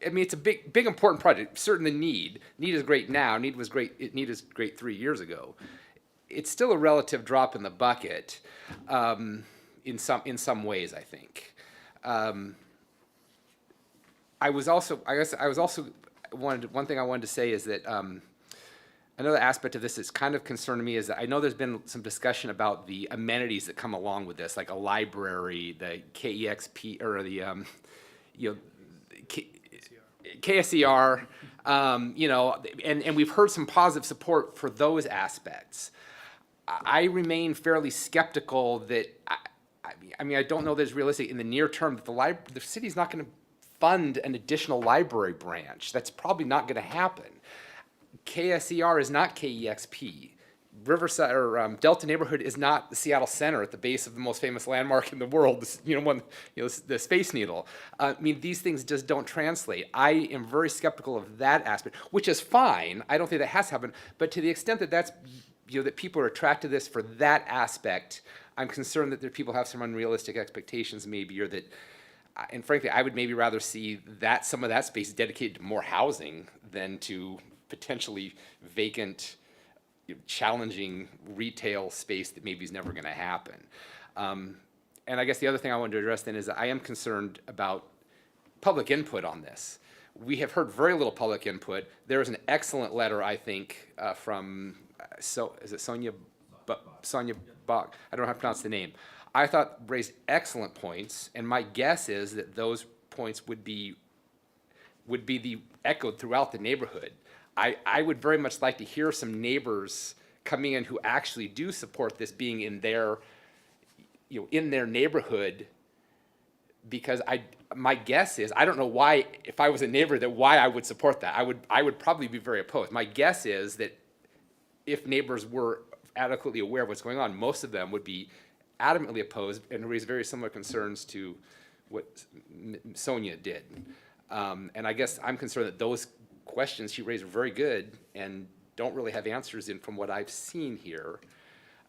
I mean, it's a big important project. Certainly need is great now. Need is great 3 years ago. It's still a relative drop in the bucket, in some ways, I think. One thing I wanted to say is that Another aspect of this that's kind of concerning me is that I know there's been some discussion about the amenities that come along with this, like a library, the KEXP, or the, you know, KSER, you know, and we've heard some positive support for those aspects. I remain fairly skeptical that, I mean, I don't know that it's realistic in the near term that the city's not going to fund an additional library branch. That's probably not going to happen. KSER is not KEXP. Riverside or Delta neighborhood is not the Seattle Center at the base of the most famous landmark in the world, the Space Needle. I mean, these things just don't translate. I am very skeptical of that aspect, which is fine. I don't think that has to happen. But to the extent that that people are attracted to this for that aspect, I'm concerned that people have some unrealistic expectations maybe, or that, and frankly, I would maybe rather see that some of that space dedicated to more housing than to potentially vacant, challenging retail space that maybe is never going to happen. And I guess the other thing I wanted to address then is that I am concerned about public input on this. We have heard very little public input. There was an excellent letter, I think, from, is it Sonia Bach? I don't know how to pronounce the name. I thought raised excellent points, and my guess is that those points would be echoed throughout the neighborhood. I would very much like to hear some neighbors coming in who actually do support this being in their neighborhood, because my guess is, I don't know why, if I was a neighbor, why I would support that. I would probably be very opposed. My guess is that if neighbors were adequately aware of what's going on, most of them would be adamantly opposed and raise very similar concerns to what Sonia did. And I guess I'm concerned that those questions she raised are very good and don't really have answers in from what I've seen here.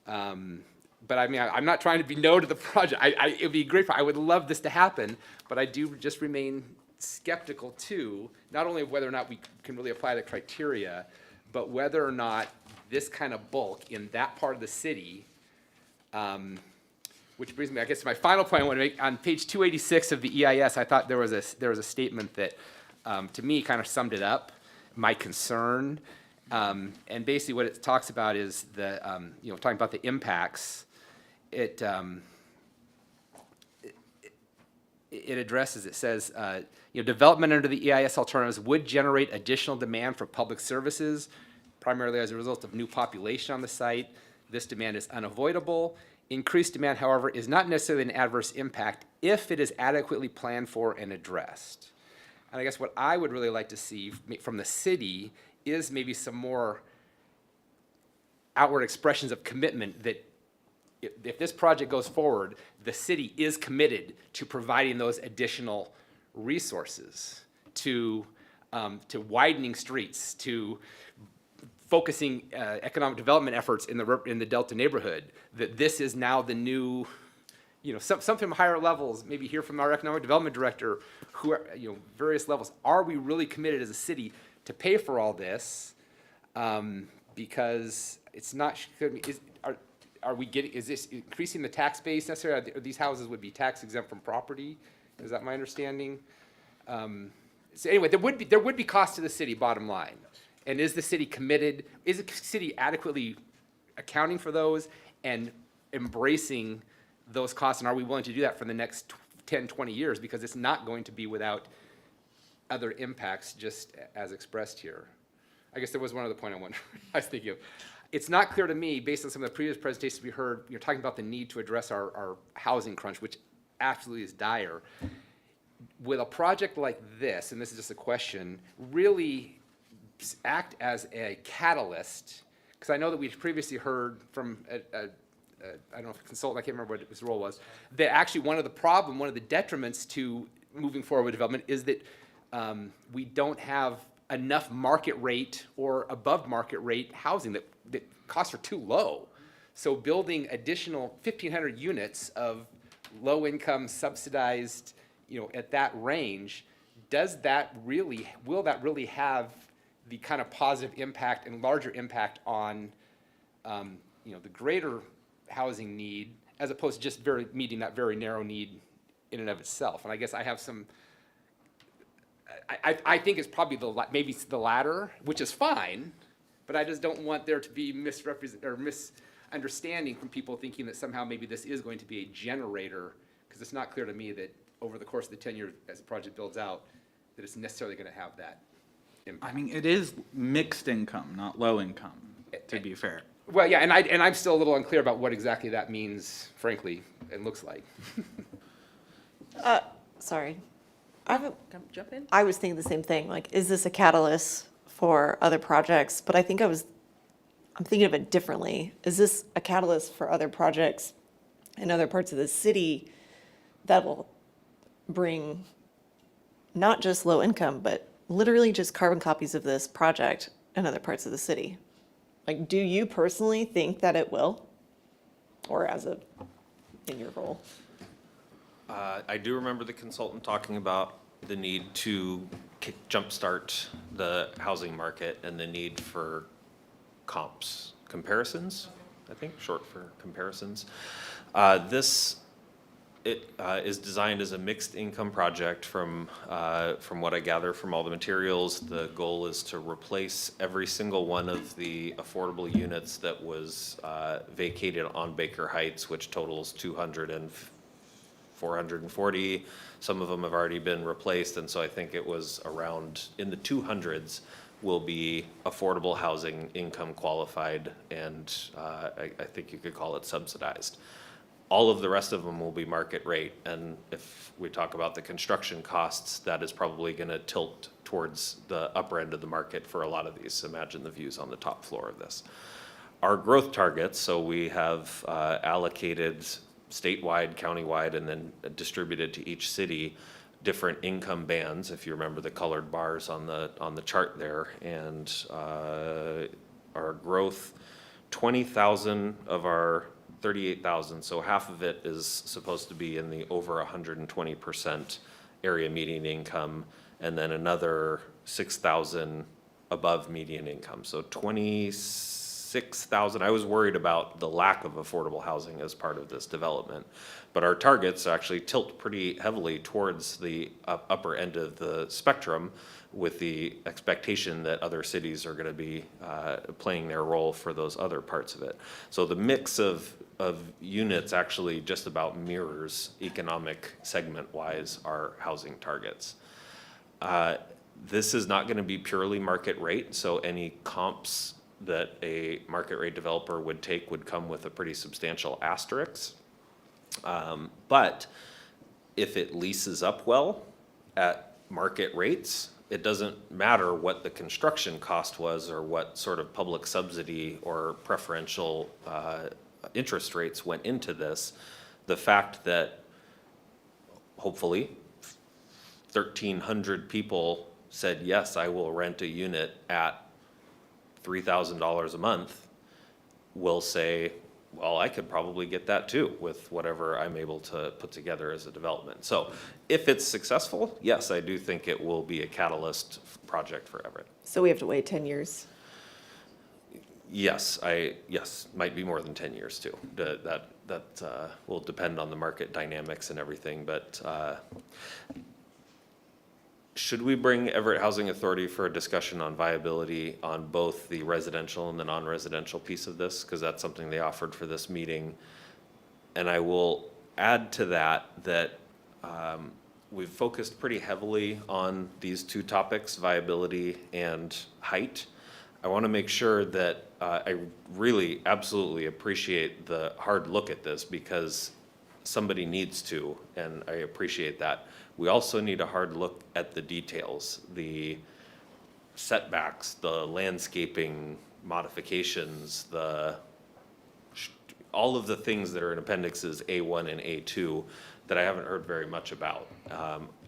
But I mean, I'm not trying to be no to the project. It would be great. I would love this to happen, but I do just remain skeptical too, not only of whether or not we can really apply the criteria, but whether or not this kind of bulk in that part of the city, which brings me, I guess, to my final point I want to make. On page 286 of the EIS, I thought there was a statement that, to me, kind of summed it up, my concern. And basically what it talks about is talking about the impacts. It addresses, it says, development under the EIS alternatives would generate additional demand for public services, primarily as a result of new population on the site. This demand is unavoidable. Increased demand, however, is not necessarily an adverse impact if it is adequately planned for and addressed. And I guess what I would really like to see from the city is maybe some more outward expressions of commitment that if this project goes forward, the city is committed to providing those additional resources, to widening streets, to focusing economic development efforts in the Delta neighborhood. That this is now the new, something from higher levels. Maybe hear from our economic development director, who are, various levels. Are we really committed as a city to pay for all this? Because it's not. Are we getting? Is this increasing the tax base necessarily? These houses would be tax exempt from property. Is that my understanding? So anyway, there would be cost to the city. Bottom line, and is the city committed? Is the city adequately accounting for those and embracing those costs? And are we willing to do that for the next 10, 20 years? Because it's not going to be without other impacts, just as expressed here. I guess there was one other point I was thinking of. It's not clear to me, based on some of the previous presentations we heard, you're talking about the need to address our housing crunch, which absolutely is dire. Will a project like this, and this is just a question, really act as a catalyst? Because I know that we previously heard from I don't know if a consultant, I can't remember what his role was, that actually one of the detriments to moving forward with development is that we don't have enough market rate or above market rate housing, that costs are too low. So building additional 1,500 units of low income subsidized, at that range, will that really have the kind of positive impact and larger impact on, the greater housing need, as opposed to just meeting that very narrow need in and of itself? And I guess I have some, I think it's probably maybe it's the latter, which is fine, But I just don't want there to be misunderstanding from people thinking that somehow maybe this is going to be a generator, because it's not clear to me that over the course of the 10 years as the project builds out, that it's necessarily going to have that impact. I mean, it is mixed income, not low income, to be fair. Well, yeah, and I'm still a little unclear about what exactly that means, frankly, and looks like. Sorry. Jump in. I was thinking the same thing, like, is this a catalyst for other projects? But I think I'm thinking of it differently. Is this a catalyst for other projects in other parts of the city that will bring not just low income, but literally just carbon copies of this project in other parts of the city? Like, do you personally think that it will? Or in your role? I do remember the consultant talking about the need to jumpstart the housing market and the need for comparisons, I think, short for comparisons. This is designed as a mixed income project from what I gather from all the materials. The goal is to replace every single one of the affordable units that was vacated on Baker Heights, which totals 200 and 440. Some of them have already been replaced, and so I think it was around in the 200s will be affordable housing, income qualified, and I think you could call it subsidized. All of the rest of them will be market rate, and if we talk about the construction costs, that is probably going to tilt towards the upper end of the market for a lot of these. Imagine the views on the top floor of this. Our growth targets, so we have allocated statewide, countywide, and then distributed to each city different income bands, if you remember the colored bars on the chart there, and our growth, 20,000 of our 38,000, so half of it is supposed to be in the over 120% area median income, and then another 6,000 above median income, so 26,000. I was worried about the lack of affordable housing as part of this development, but our targets actually tilt pretty heavily towards the upper end of the spectrum, with the expectation that other cities are going to be playing their role for those other parts of it. So the mix of units actually just about mirrors economic segment-wise our housing targets. This is not going to be purely market rate, so any comps that a market rate developer would take would come with a pretty substantial asterisk. But if it leases up well at market rates, it doesn't matter what the construction cost was or what sort of public subsidy or preferential interest rates went into this. The fact that hopefully 1,300 people said, yes, I will rent a unit at $3,000 a month, will say, well, I could probably get that too with whatever I'm able to put together as a development. So if it's successful, yes, I do think it will be a catalyst project for Everett. So we have to wait 10 years? Yes, might be more than 10 years too. That will depend on the market dynamics and everything, but should we bring Everett Housing Authority for a discussion on viability on both the residential and the non-residential piece of this? Because that's something they offered for this meeting. And I will add to that we've focused pretty heavily on these two topics, viability and height. I want to make sure that I really absolutely appreciate the hard look at this, because somebody needs to, and I appreciate that. We also need a hard look at the details, the setbacks, the landscaping modifications, all of the things that are in appendixes A1 and A2 that I haven't heard very much about.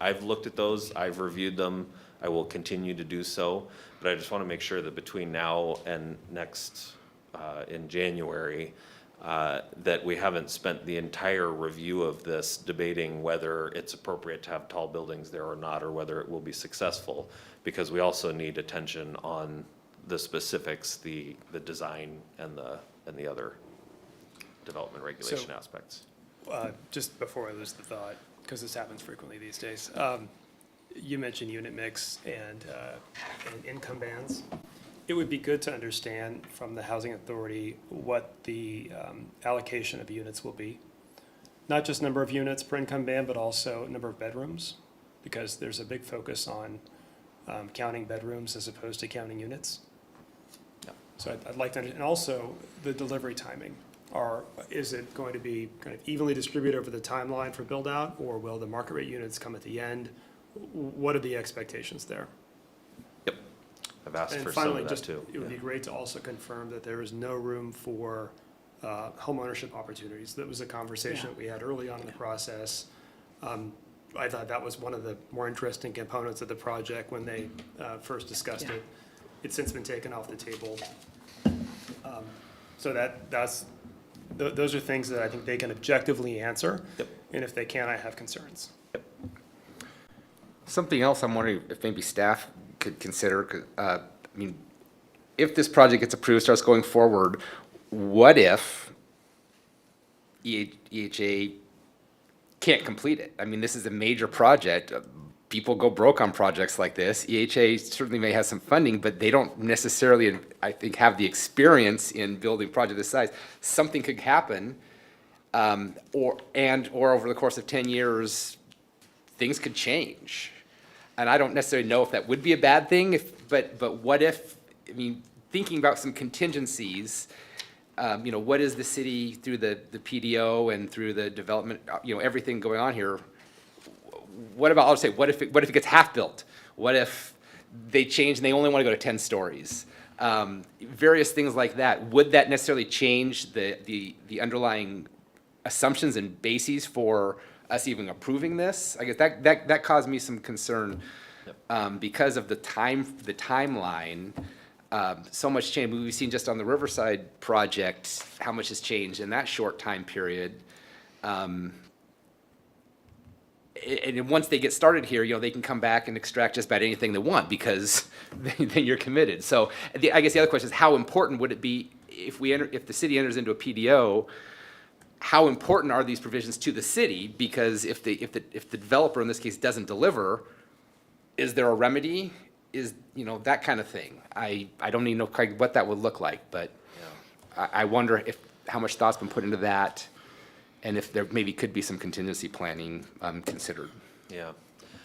I've looked at those, I've reviewed them, I will continue to do so, but I just want to make sure that between now and next, in January, that we haven't spent the entire review of this debating whether it's appropriate to have tall buildings there or not, or whether it will be successful, because we also need attention on the specifics, the design and the other development regulation aspects. Just before I lose the thought, because this happens frequently these days, you mentioned unit mix and income bands. it would be good to understand from the Housing Authority what the allocation of units will be. Not just number of units per income band, but also number of bedrooms, because there's a big focus on counting bedrooms as opposed to counting units. So I'd like to, and also the delivery timing. Is it going to be kind of evenly distributed over the timeline for build out, or will the market rate units come at the end? What are the expectations there? Yep, I've asked And for some finally, of that just, too. it would be great to also confirm that there is no room for homeownership opportunities. That was a conversation that we had early on in the process. I thought that was one of the more interesting components of the project when they first discussed it. It's since been taken off the table. So those are things that I think they can objectively answer. Yep. And if they can't, I have concerns. Something else I'm wondering if maybe staff could consider, 'cause, I mean, if this project gets approved, starts going forward, what if EHA can't complete it? I mean, this is a major project. People go broke on projects like this. EHA certainly may have some funding, but they don't necessarily, I think, have the experience in building projects this size. Something could happen, or over the course of 10 years, things could change. And I don't necessarily know if that would be a bad thing, but what if, I mean, thinking about some contingencies, what is the city through the PDO and through the development, everything going on here? What about, I'll say, what if it gets half built? What if they change and they only want to go to 10 stories? Various things like that. Would that necessarily change the underlying assumptions and bases for us even approving this? I guess that caused me some concern because of the timeline. So much change. We've seen just on the Riverside project how much has changed in that short time period. And once they get started here, they can come back and extract just about anything they want because then you're committed. So I guess the other question is, how important would it be if the city enters into a PDO? How important are these provisions to the city? Because if the developer in this case doesn't deliver, is there a remedy? Is that kind of thing? I don't even know quite what that would look like, but I wonder how much thought's been put into that. And if there maybe could be some contingency planning considered. Yeah.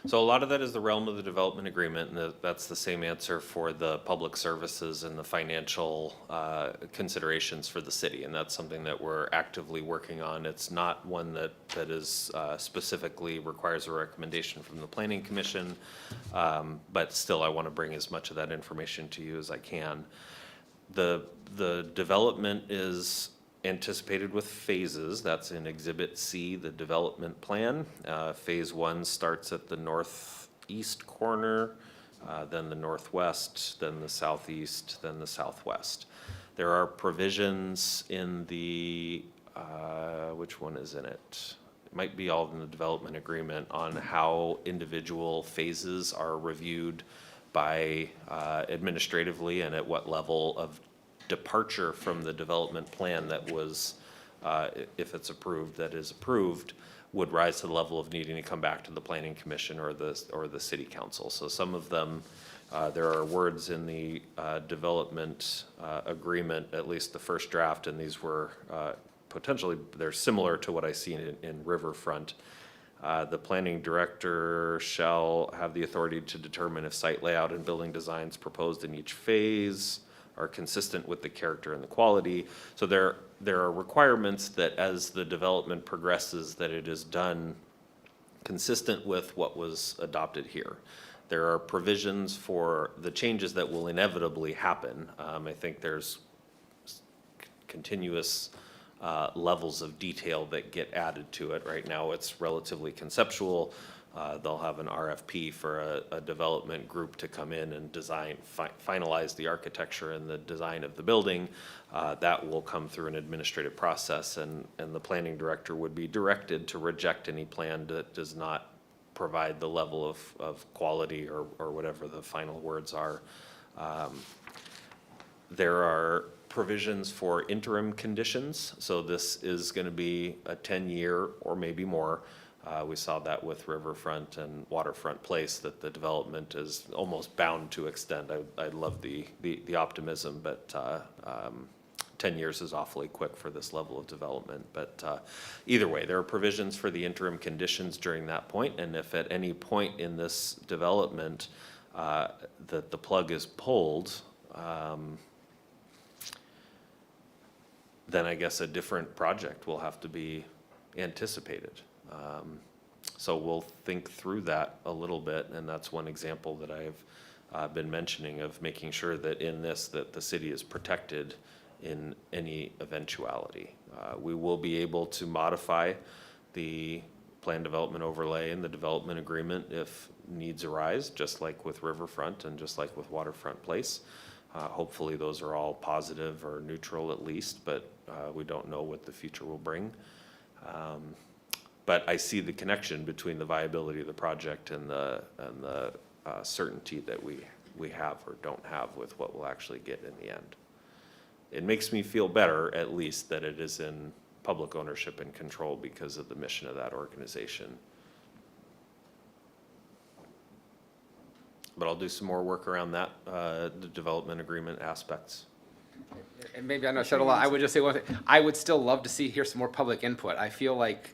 So a lot of that is the realm of the development agreement, and that's the same answer for the public services and the financial considerations for the city. And that's something that we're actively working on. It's not one that is specifically requires a recommendation from the Planning Commission, but still I want to bring as much of that information to you as I can. The development is anticipated with phases. That's in Exhibit C, the development plan. Phase 1 starts at the northeast corner, then the northwest, then the southeast, then the southwest. There are provisions in the, which one is in it? It might be all in the development agreement on how individual phases are reviewed by administratively and at what level of departure from the development plan that was, if it's approved, that is approved, would rise to the level of needing to come back to the Planning Commission or the City Council. So some of them, there are words in the development agreement, at least the first draft, and these were potentially, they're similar to what I see in Riverfront. The planning director shall have the authority to determine if site layout and building designs proposed in each phase are consistent with the character and the quality. So there are requirements that as the development progresses, that it is done consistent with what was adopted here. There are provisions for the changes that will inevitably happen. I think there's continuous levels of detail that get added to it. Right now, it's relatively conceptual. They'll have an RFP for a development group to come in and design, finalize the architecture and the design of the building. That will come through an administrative process, and the planning director would be directed to reject any plan that does not provide the level of quality or whatever the final words are. There are provisions for interim conditions. So this is going to be a 10-year or maybe more We saw that with Riverfront and Waterfront Place, that the development is almost bound to extend. I love the optimism, but 10 years is awfully quick for this level of development. But either way, there are provisions for the interim conditions during that point, and if at any point in this development that the plug is pulled, then I guess a different project will have to be anticipated. So we'll think through that a little bit, and that's one example that I've been mentioning, of making sure that in this, that the city is protected in any eventuality. We will be able to modify the plan development overlay and the development agreement if needs arise, just like with Riverfront and just like with Waterfront Place. Hopefully those are all positive or neutral at least, but we don't know what the future will bring. But I see the connection between the viability of the project and the certainty that we have or don't have with what we'll actually get in the end. It makes me feel better, at least, that it is in public ownership and control because of the mission of that organization. But I'll do some more work around that, the development agreement aspects. And maybe I know I said a lot, I would just say one thing, I would still love to hear some more public input. I feel like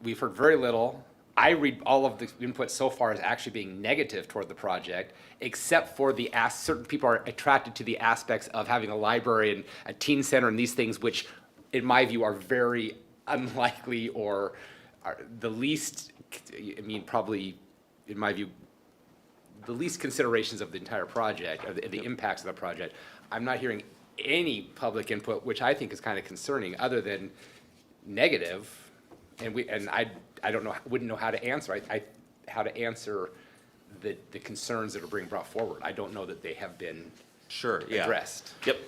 we've heard very little. I read all of the input so far as actually being negative toward the project, except for certain people are attracted to the aspects of having a library and a teen center and these things, which in my view are very unlikely or are the least, I mean, probably in my view, the least considerations of the entire project, or the impacts of the project. I'm not hearing any public input, which I think is kind of concerning, other than negative. And I don't know, wouldn't know how to answer. How to answer the concerns that are being brought forward. I don't know that they have been Sure, yeah. addressed. Yep,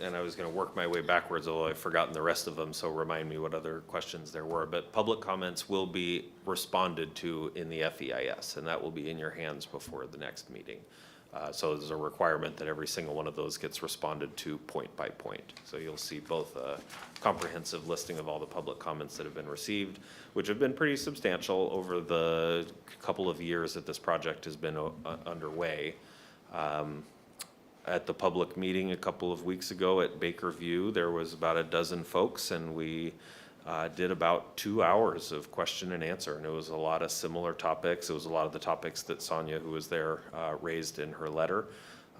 and I was gonna work my way backwards, although I've forgotten the rest of them, so remind me what other questions there were. But public comments will be responded to in the FEIS, and that will be in your hands before the next meeting. So there's a requirement that every single one of those gets responded to point by point. So you'll see both a comprehensive listing of all the public comments that have been received, which have been pretty substantial over the couple of years that this project has been underway. At the public meeting a couple of weeks ago at Baker View, there was about a dozen folks, and we did about 2 hours of question and answer, and it was a lot of similar topics. It was a lot of the topics that Sonia, who was there, raised in her letter.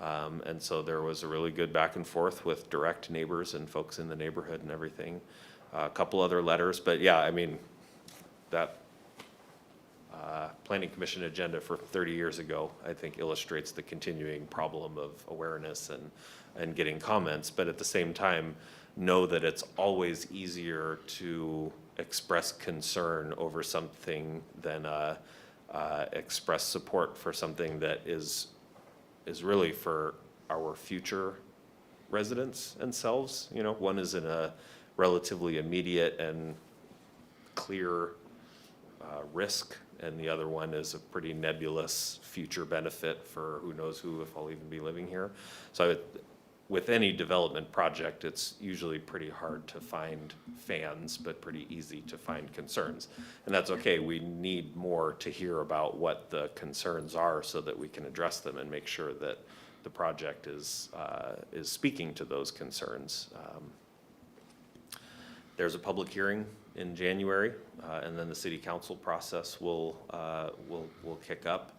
And so there was a really good back and forth with direct neighbors and folks in the neighborhood and everything. A couple other letters, but yeah, I mean, that Planning Commission agenda for 30 years ago, I think illustrates the continuing problem of awareness and getting comments, but at the same time, know that it's always easier to express concern over something than express support for something that is really for our future residents and selves. You know, one is in a relatively immediate and clear risk, and the other one is a pretty nebulous future benefit for who knows who, if I'll even be living here. So with any development project, it's usually pretty hard to find fans, but pretty easy to find concerns. And that's okay. We need more to hear about what the concerns are so that we can address them and make sure that the project is speaking to those concerns. There's a public hearing in January, and then the city council process will kick up.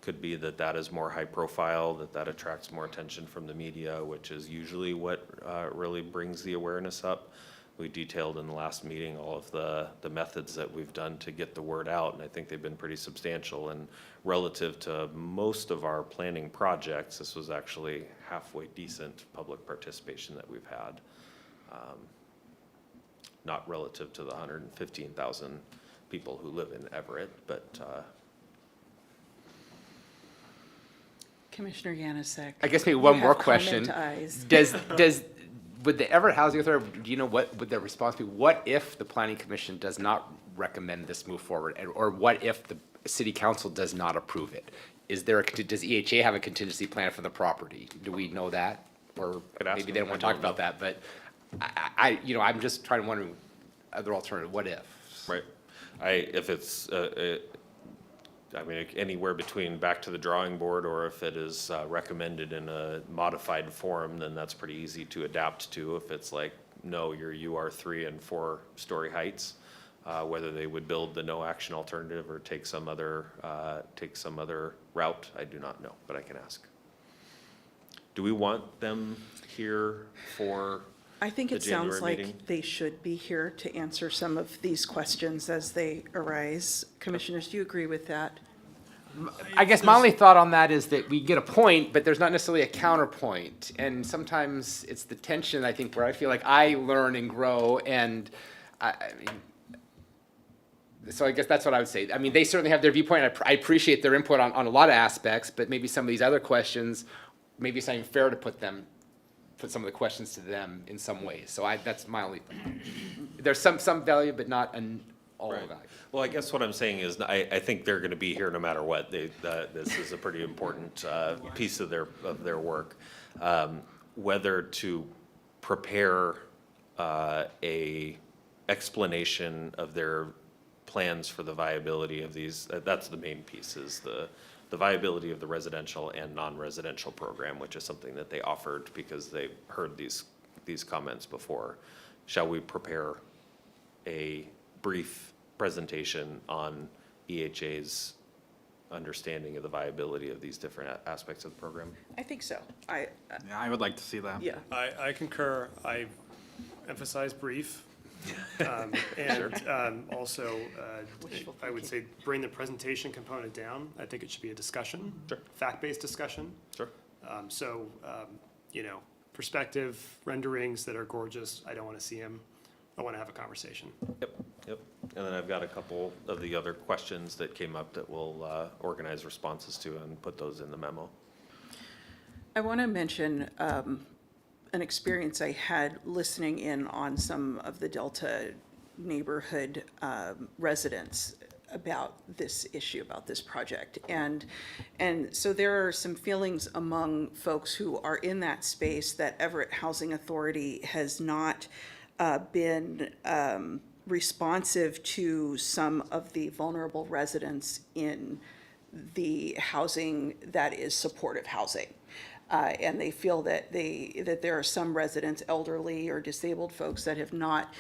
Could be that is more high profile, that attracts more attention from the media, which is usually what really brings the awareness up. We detailed in the last meeting all of the methods that we've done to get the word out, and I think they've been pretty substantial. And relative to most of our planning projects, this was actually halfway decent public participation that we've had. Not relative to the 115,000 people who live in Everett, but Commissioner Yanosek. I guess maybe you one have more question. comment eyes. Would the Everett Housing Authority, do you know what would their response be? What if the Planning Commission does not recommend this move forward? Or what if the city council does not approve it? Does EHA have a contingency plan for the property? Do we know that? Or maybe they don't want to talk about that, but I'm just trying to wonder other alternative, what if? right. If it's, I mean, anywhere between back to the drawing board, or if it is recommended in a modified form, then that's pretty easy to adapt to. If it's like, no, your UR 3 and 4 story heights, whether they would build the no action alternative or take some other route, I do not know, but I can ask. Do we want them here for I think the it sounds January meeting? like they should be here to answer some of these questions as they arise. Commissioners, do you agree with that? I guess my only thought on that is that we get a point, but there's not necessarily a counterpoint. And sometimes it's the tension, I think, where I feel like I learn and grow, and I mean, so I guess that's what I would say. I mean, they certainly have their viewpoint. I appreciate their input on a lot of aspects, but maybe some of these other questions, maybe it's not even fair to put some of the questions to them in some ways. So that's my only thought. There's some value, but not all Right. value. Well, I guess what I'm saying is, I think they're gonna be here no matter what. This is a pretty important piece of their work. Whether to prepare a explanation of their plans for the viability of these, that's the main piece, is the viability of the residential and non-residential program, which is something that they offered because they heard these comments before. Shall we prepare a brief presentation on EHA's understanding of the viability of these different aspects of the program? I think so. Yeah, I would like to see that. Yeah. I concur. I emphasize brief. Also, I would say bring the presentation component down. I think it should be a discussion. Sure. Fact-based discussion. Sure. Perspective renderings that are gorgeous, I don't want to see them. I want to have a conversation. Yep. And then I've got a couple of the other questions that came up that we'll organize responses to and put those in the memo. I want to mention an experience I had listening in on some of the Delta neighborhood residents about this issue, about this project. And so there are some feelings among folks who are in that space that Everett Housing Authority has not been responsive to some of the vulnerable residents in the housing that is supportive housing. And they feel that there are some residents, elderly or disabled folks, that have not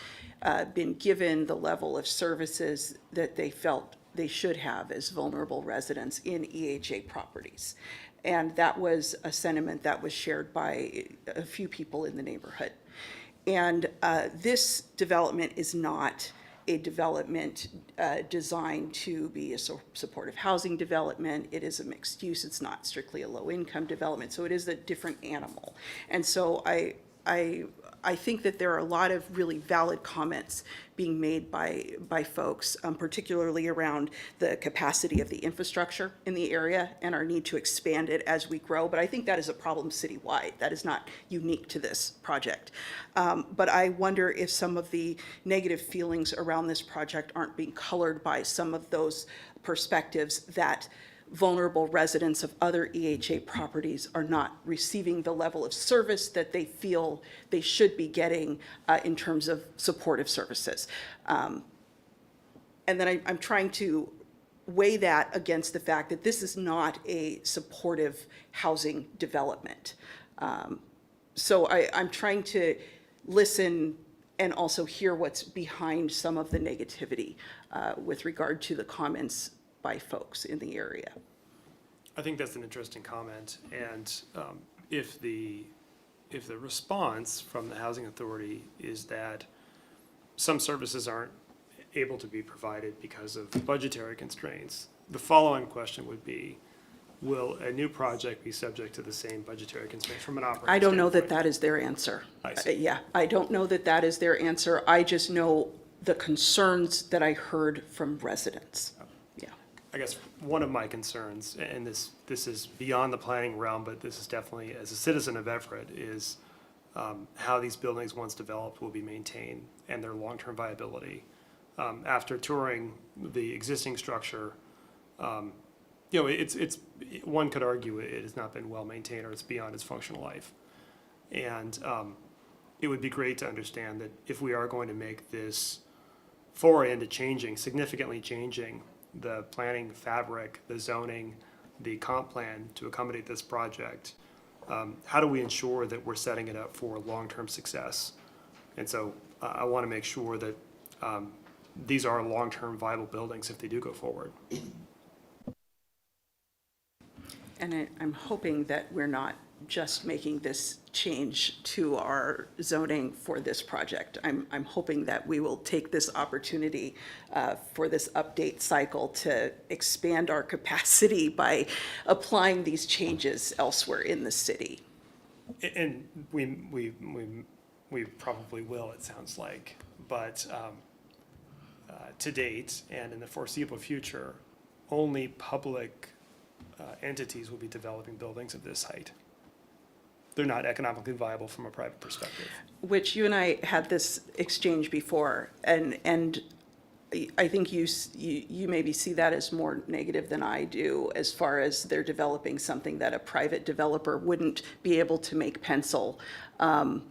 been given the level of services that they felt they should have as vulnerable residents in EHA properties. And that was a sentiment that was shared by a few people in the neighborhood. And this development is not a development designed to be a supportive housing development. It is a mixed use. It's not strictly a low income development. So it is a different animal. And so I think that there are a lot of really valid comments being made by folks, particularly around the capacity of the infrastructure in the area and our need to expand it as we grow. But I think that is a problem citywide. That is not unique to this project. But I wonder if some of the negative feelings around this project aren't being colored by some of those perspectives that vulnerable residents of other EHA properties are not receiving the level of service that they feel they should be getting in terms of supportive services. And then I'm trying to weigh that against the fact that this is not a supportive housing development. So I'm trying to listen and also hear what's behind some of the negativity with regard to the comments by folks in the area. I think that's an interesting comment, and if the response from the Housing Authority is that some services aren't able to be provided because of budgetary constraints, the following question would be, will a new project be subject to the same budgetary constraints from an operating I don't know that standpoint? that is their answer. I see. Yeah, I don't know that that is their answer. I just know the concerns that I heard from residents. Yeah. I guess one of my concerns, and this is beyond the planning realm, but this is definitely, as a citizen of Everett, is how these buildings, once developed, will be maintained and their long-term viability. After touring the existing structure, it's one could argue it has not been well-maintained or it's beyond its functional life. And it would be great to understand that if we are going to make this foray into significantly changing the planning fabric, the zoning, the comp plan to accommodate this project, how do we ensure that we're setting it up for long-term success? And so I want to make sure that these are long-term viable buildings if they do go forward. And I'm hoping that we're not just making this change to our zoning for this project. I'm hoping that we will take this opportunity for this update cycle to expand our capacity by applying these changes elsewhere in the city. And we probably will, it sounds like, but to date and in the foreseeable future, only public entities will be developing buildings of this height. They're not economically viable from a private perspective. Which you and I had this exchange before, and I think you maybe see that as more negative than I do, as far as they're developing something that a private developer wouldn't be able to make pencil. But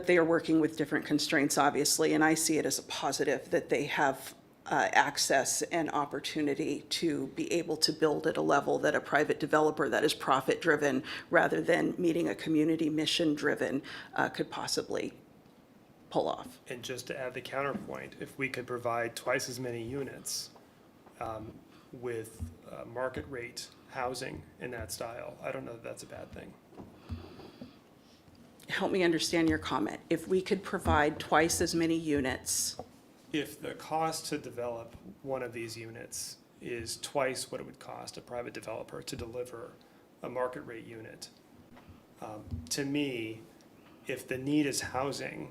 they are working with different constraints, obviously, and I see it as a positive that they have access and opportunity to be able to build at a level that a private developer that is profit-driven rather than meeting a community mission-driven could possibly pull off. And just to add the counterpoint, if we could provide twice as many units with market rate housing in that style, I don't know that that's a bad thing. Help me understand your comment. If we could provide twice as many units, If the cost to develop one of these units is twice what it would cost a private developer to deliver a market rate unit, to me, if the need is housing,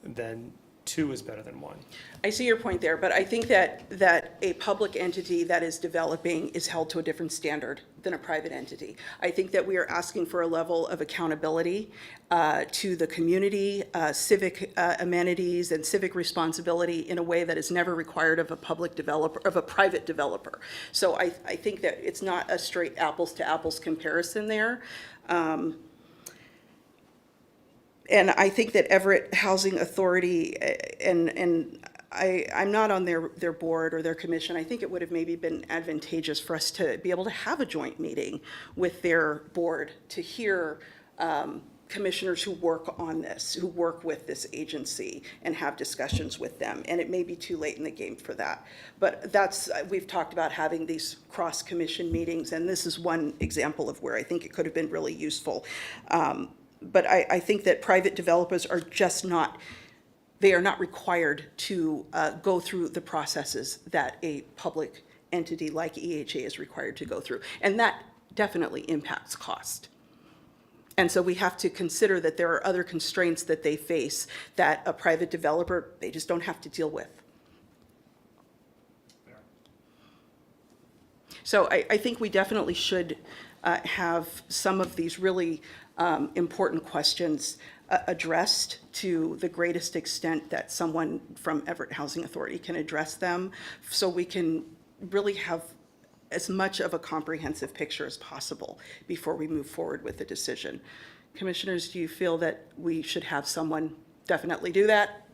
then two is better than one. I see your point there, but I think that a public entity that is developing is held to a different standard than a private entity. I think that we are asking for a level of accountability to the community, civic amenities and civic responsibility in a way that is never required of a public developer, of a private developer. So I think that it's not a straight apples to apples comparison there. And I think that Everett Housing Authority, and I'm not on their board or their commission, I think it would have maybe been advantageous for us to be able to have a joint meeting with their board to hear commissioners who work on this, who work with this agency and have discussions with them. And it may be too late in the game for that. But we've talked about having these cross-commission meetings, and this is one example of where I think it could have been really useful. But I think that private developers are just not, they are not required to go through the processes that a public entity like EHA is required to go through. And that definitely impacts cost. And so we have to consider that there are other constraints that they face that a private developer, they just don't have to deal with. So I think we definitely should have some of these really important questions addressed to the greatest extent that someone from Everett Housing Authority can address them, so we can really have as much of a comprehensive picture as possible before we move forward with the decision. Commissioners, do you feel that we should have someone definitely do that?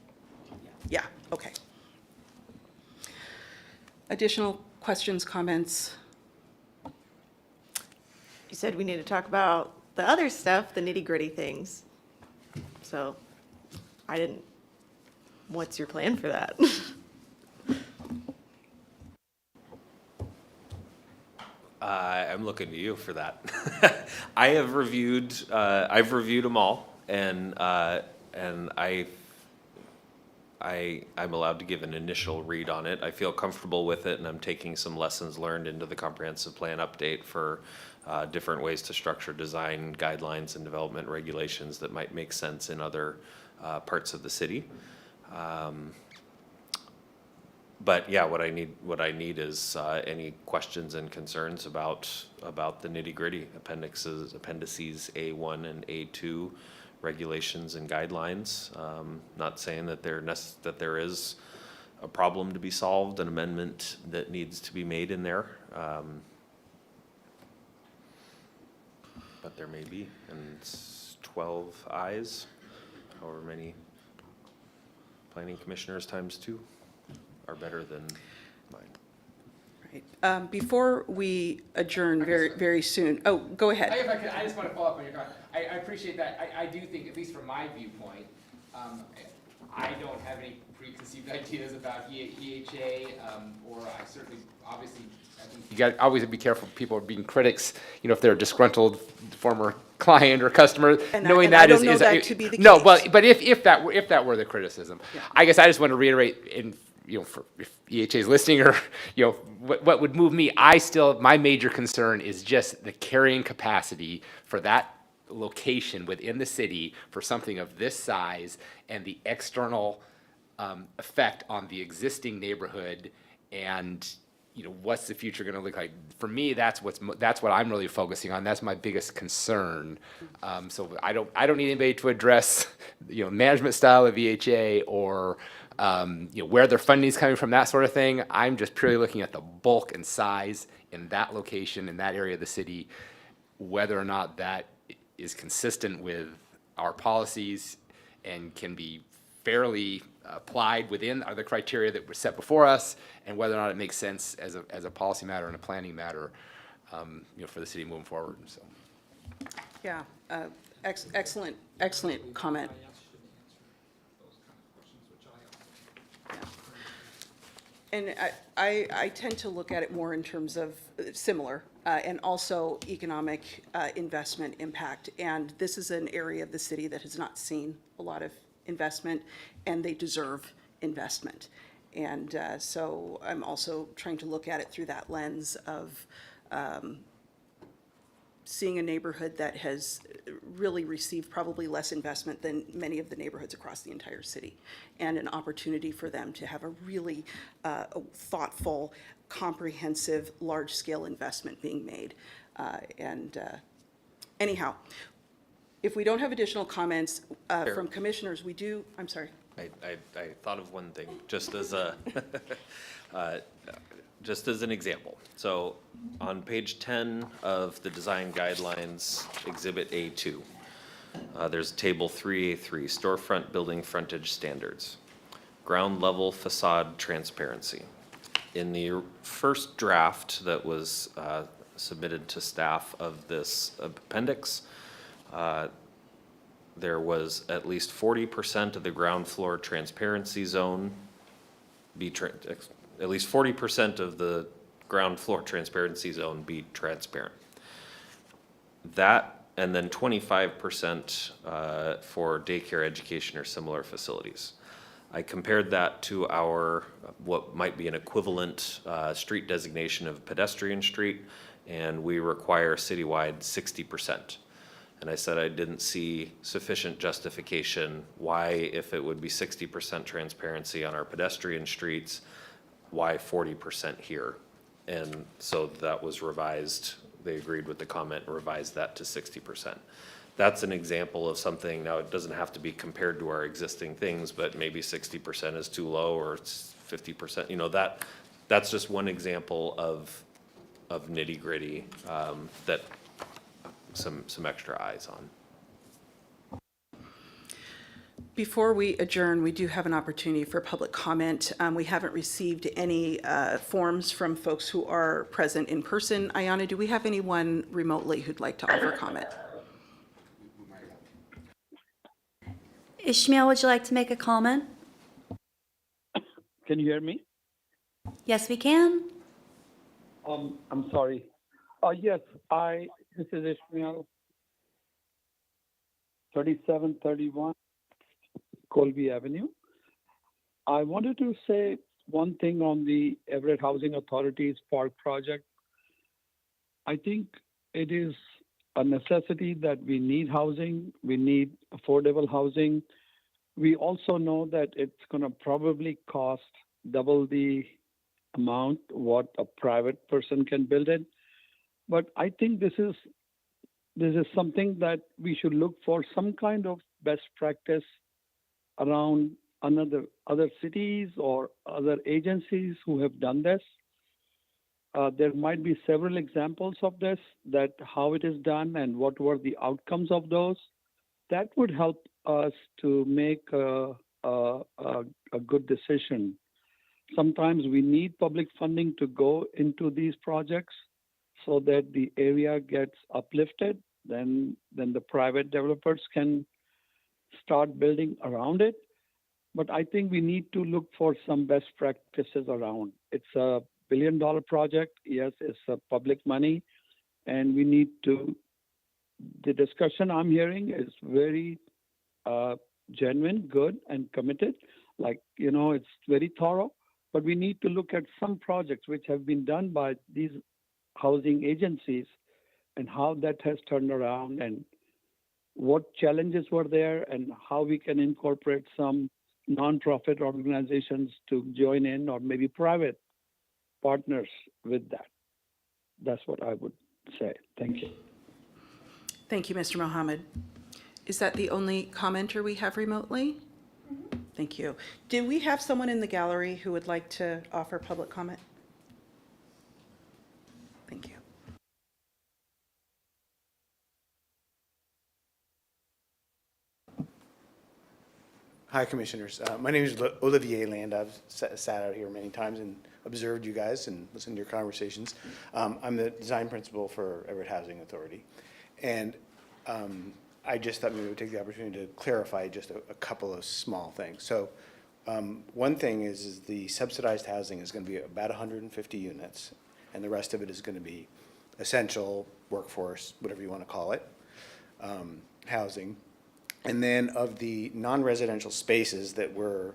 Yeah, okay. Additional questions, comments? You said we need to talk about the other stuff, the nitty-gritty things. So what's your plan for that? I'm looking to you for that. I've reviewed them all, and I'm allowed to give an initial read on it. I feel comfortable with it, and I'm taking some lessons learned into the comprehensive plan update for different ways to structure design guidelines and development regulations that might make sense in other parts of the city. But yeah, what I need is any questions and concerns about the nitty-gritty appendices A1 and A2 regulations and guidelines. Not saying that that there is a problem to be solved, an amendment that needs to be made in there. But there may be, and it's 12 ayes, however many planning commissioners times two are better than mine. Right. Before we adjourn very soon, oh, go ahead. If I could, I just want to follow up on your comment. I appreciate that. I do think, at least from my viewpoint, I don't have any preconceived ideas about EHA, or I certainly, obviously, I think you got to always be careful. People are being critics, if they're a disgruntled former client or customer, knowing and that I don't is know is that to be the no. case. Well, but if that were the criticism, I guess I just want to reiterate if EHA is listening, or what would move me. My major concern is just the carrying capacity for that location within the city for something of this size, and the external effect on the existing neighborhood, and what's the future going to look like. For me, that's what I'm really focusing on. That's my biggest concern. So I don't need anybody to address management style of EHA, or where their funding is coming from, that sort of thing. I'm just purely looking at the bulk and size in that location, in that area of the city, whether or not that is consistent with our policies and can be fairly applied within the criteria that were set before us, and whether or not it makes sense as a policy matter and a planning matter, for the city moving forward. So. Yeah, excellent comment. And I tend to look at it more in terms of similar, and also economic investment impact. And this is an area of the city that has not seen a lot of investment, and they deserve investment. And so I'm also trying to look at it through that lens of seeing a neighborhood that has really received probably less investment than many of the neighborhoods across the entire city, and an opportunity for them to have a really thoughtful, comprehensive, large-scale investment being made. Anyhow, if we don't have additional comments from commissioners, we do, I'm sorry. I thought of one thing, just as a, just as an example. So on page 10 of the design guidelines, exhibit A2, there's table 3A3, storefront building frontage standards, ground level facade transparency. In the first draft that was submitted to staff of this appendix, there was at least 40% of the ground floor transparency zone at least 40% of the ground floor transparency zone be transparent. That, and then 25% for daycare, education, or similar facilities. I compared that to our, what might be an equivalent street designation of pedestrian street, and we require citywide 60%. And I said I didn't see sufficient justification why, if it would be 60% transparency on our pedestrian streets, why 40% here? And so that was revised. They agreed with the comment and revised that to 60%. That's an example of something. Now, it doesn't have to be compared to our existing things, but maybe 60% is too low, or it's 50%. That's just one example of nitty gritty that some extra eyes on. Before we adjourn, we do have an opportunity for public comment. We haven't received any forms from folks who are present in person. Ayana, do we have anyone remotely who'd like to offer comment? Ishmael, would you like to make a comment? Can you hear me? Yes, we can. I'm sorry. Yes, this is Ishmael, 3731 Colby Avenue. I wanted to say one thing on the Everett Housing Authority's park project. I think it is a necessity that we need housing. We need affordable housing. We also know that it's going to probably cost double the amount what a private person can build it. But I think this is something that we should look for, some kind of best practice around other cities or other agencies who have done this. There might be several examples of this, that how it is done and what were the outcomes of those. That would help us to make a a good decision. Sometimes we need public funding to go into these projects so that the area gets uplifted. Then the private developers can start building around it. But I think we need to look for some best practices around. It's a billion-dollar project. Yes, it's a public money, and we need to. The discussion I'm hearing is very genuine, good, and committed. Like, it's very thorough. But we need to look at some projects which have been done by these housing agencies and how that has turned around and what challenges were there and how we can incorporate some nonprofit organizations to join in, or maybe private partners with that. That's what I would say. Thank you. Thank you, Mr. Mohammed. Is that the only commenter we have remotely? Thank you. Do we have someone in the gallery who would like to offer public comment? Thank you. Hi, Commissioners. My name is Olivier Land. I've sat out here many times and observed you guys and listened to your conversations. I'm the design principal for Everett Housing Authority. And I just thought maybe we would take the opportunity to clarify just a couple of small things. So one thing is the subsidized housing is going to be about 150 units, and the rest of it is going to be essential, workforce, whatever you want to call it, housing. And then of the non-residential spaces that we're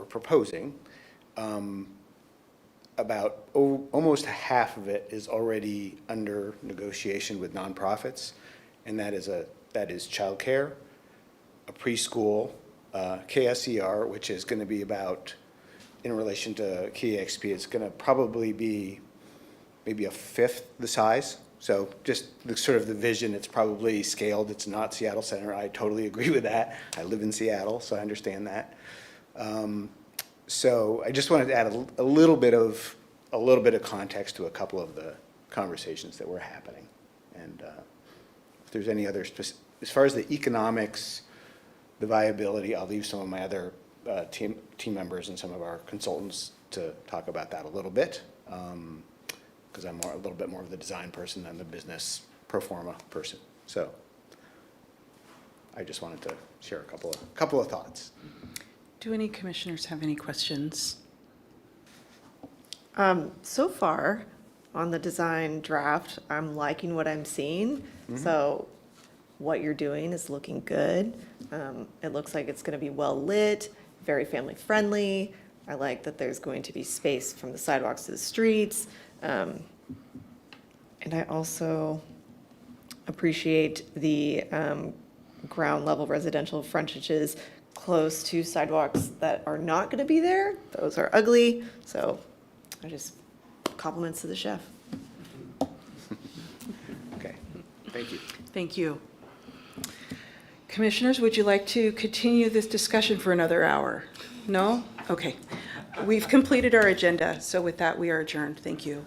proposing, about almost half of it is already under negotiation with nonprofits, and that is childcare, a preschool, KSER, which is going to be about, in relation to KEXP, it's going to probably be maybe a fifth the size. So just sort of the vision, it's probably scaled. It's not Seattle Center. I totally agree with that. I live in Seattle, so I understand that. So I just wanted to add a little bit of context to a couple of the conversations that were happening. And if there's any other, as far as the economics, the viability, I'll leave some of my other team members and some of our consultants to talk about that a little bit. Because I'm a little bit more of the design person than the business pro forma person. So I just wanted to share a couple of thoughts. Do any commissioners have any questions? So far on the design draft, I'm liking what I'm seeing. Mm-hmm. So what you're doing is looking good. It looks like it's going to be well lit, very family friendly. I like that there's going to be space from the sidewalks to the streets. And I also appreciate the ground level residential frontages close to sidewalks that are not going to be there. Those are ugly. So I just compliments to the chef. Okay, thank you. Thank you. Commissioners, would you like to continue this discussion for another hour? No? Okay. We've completed our agenda, so with that, we are adjourned. Thank you.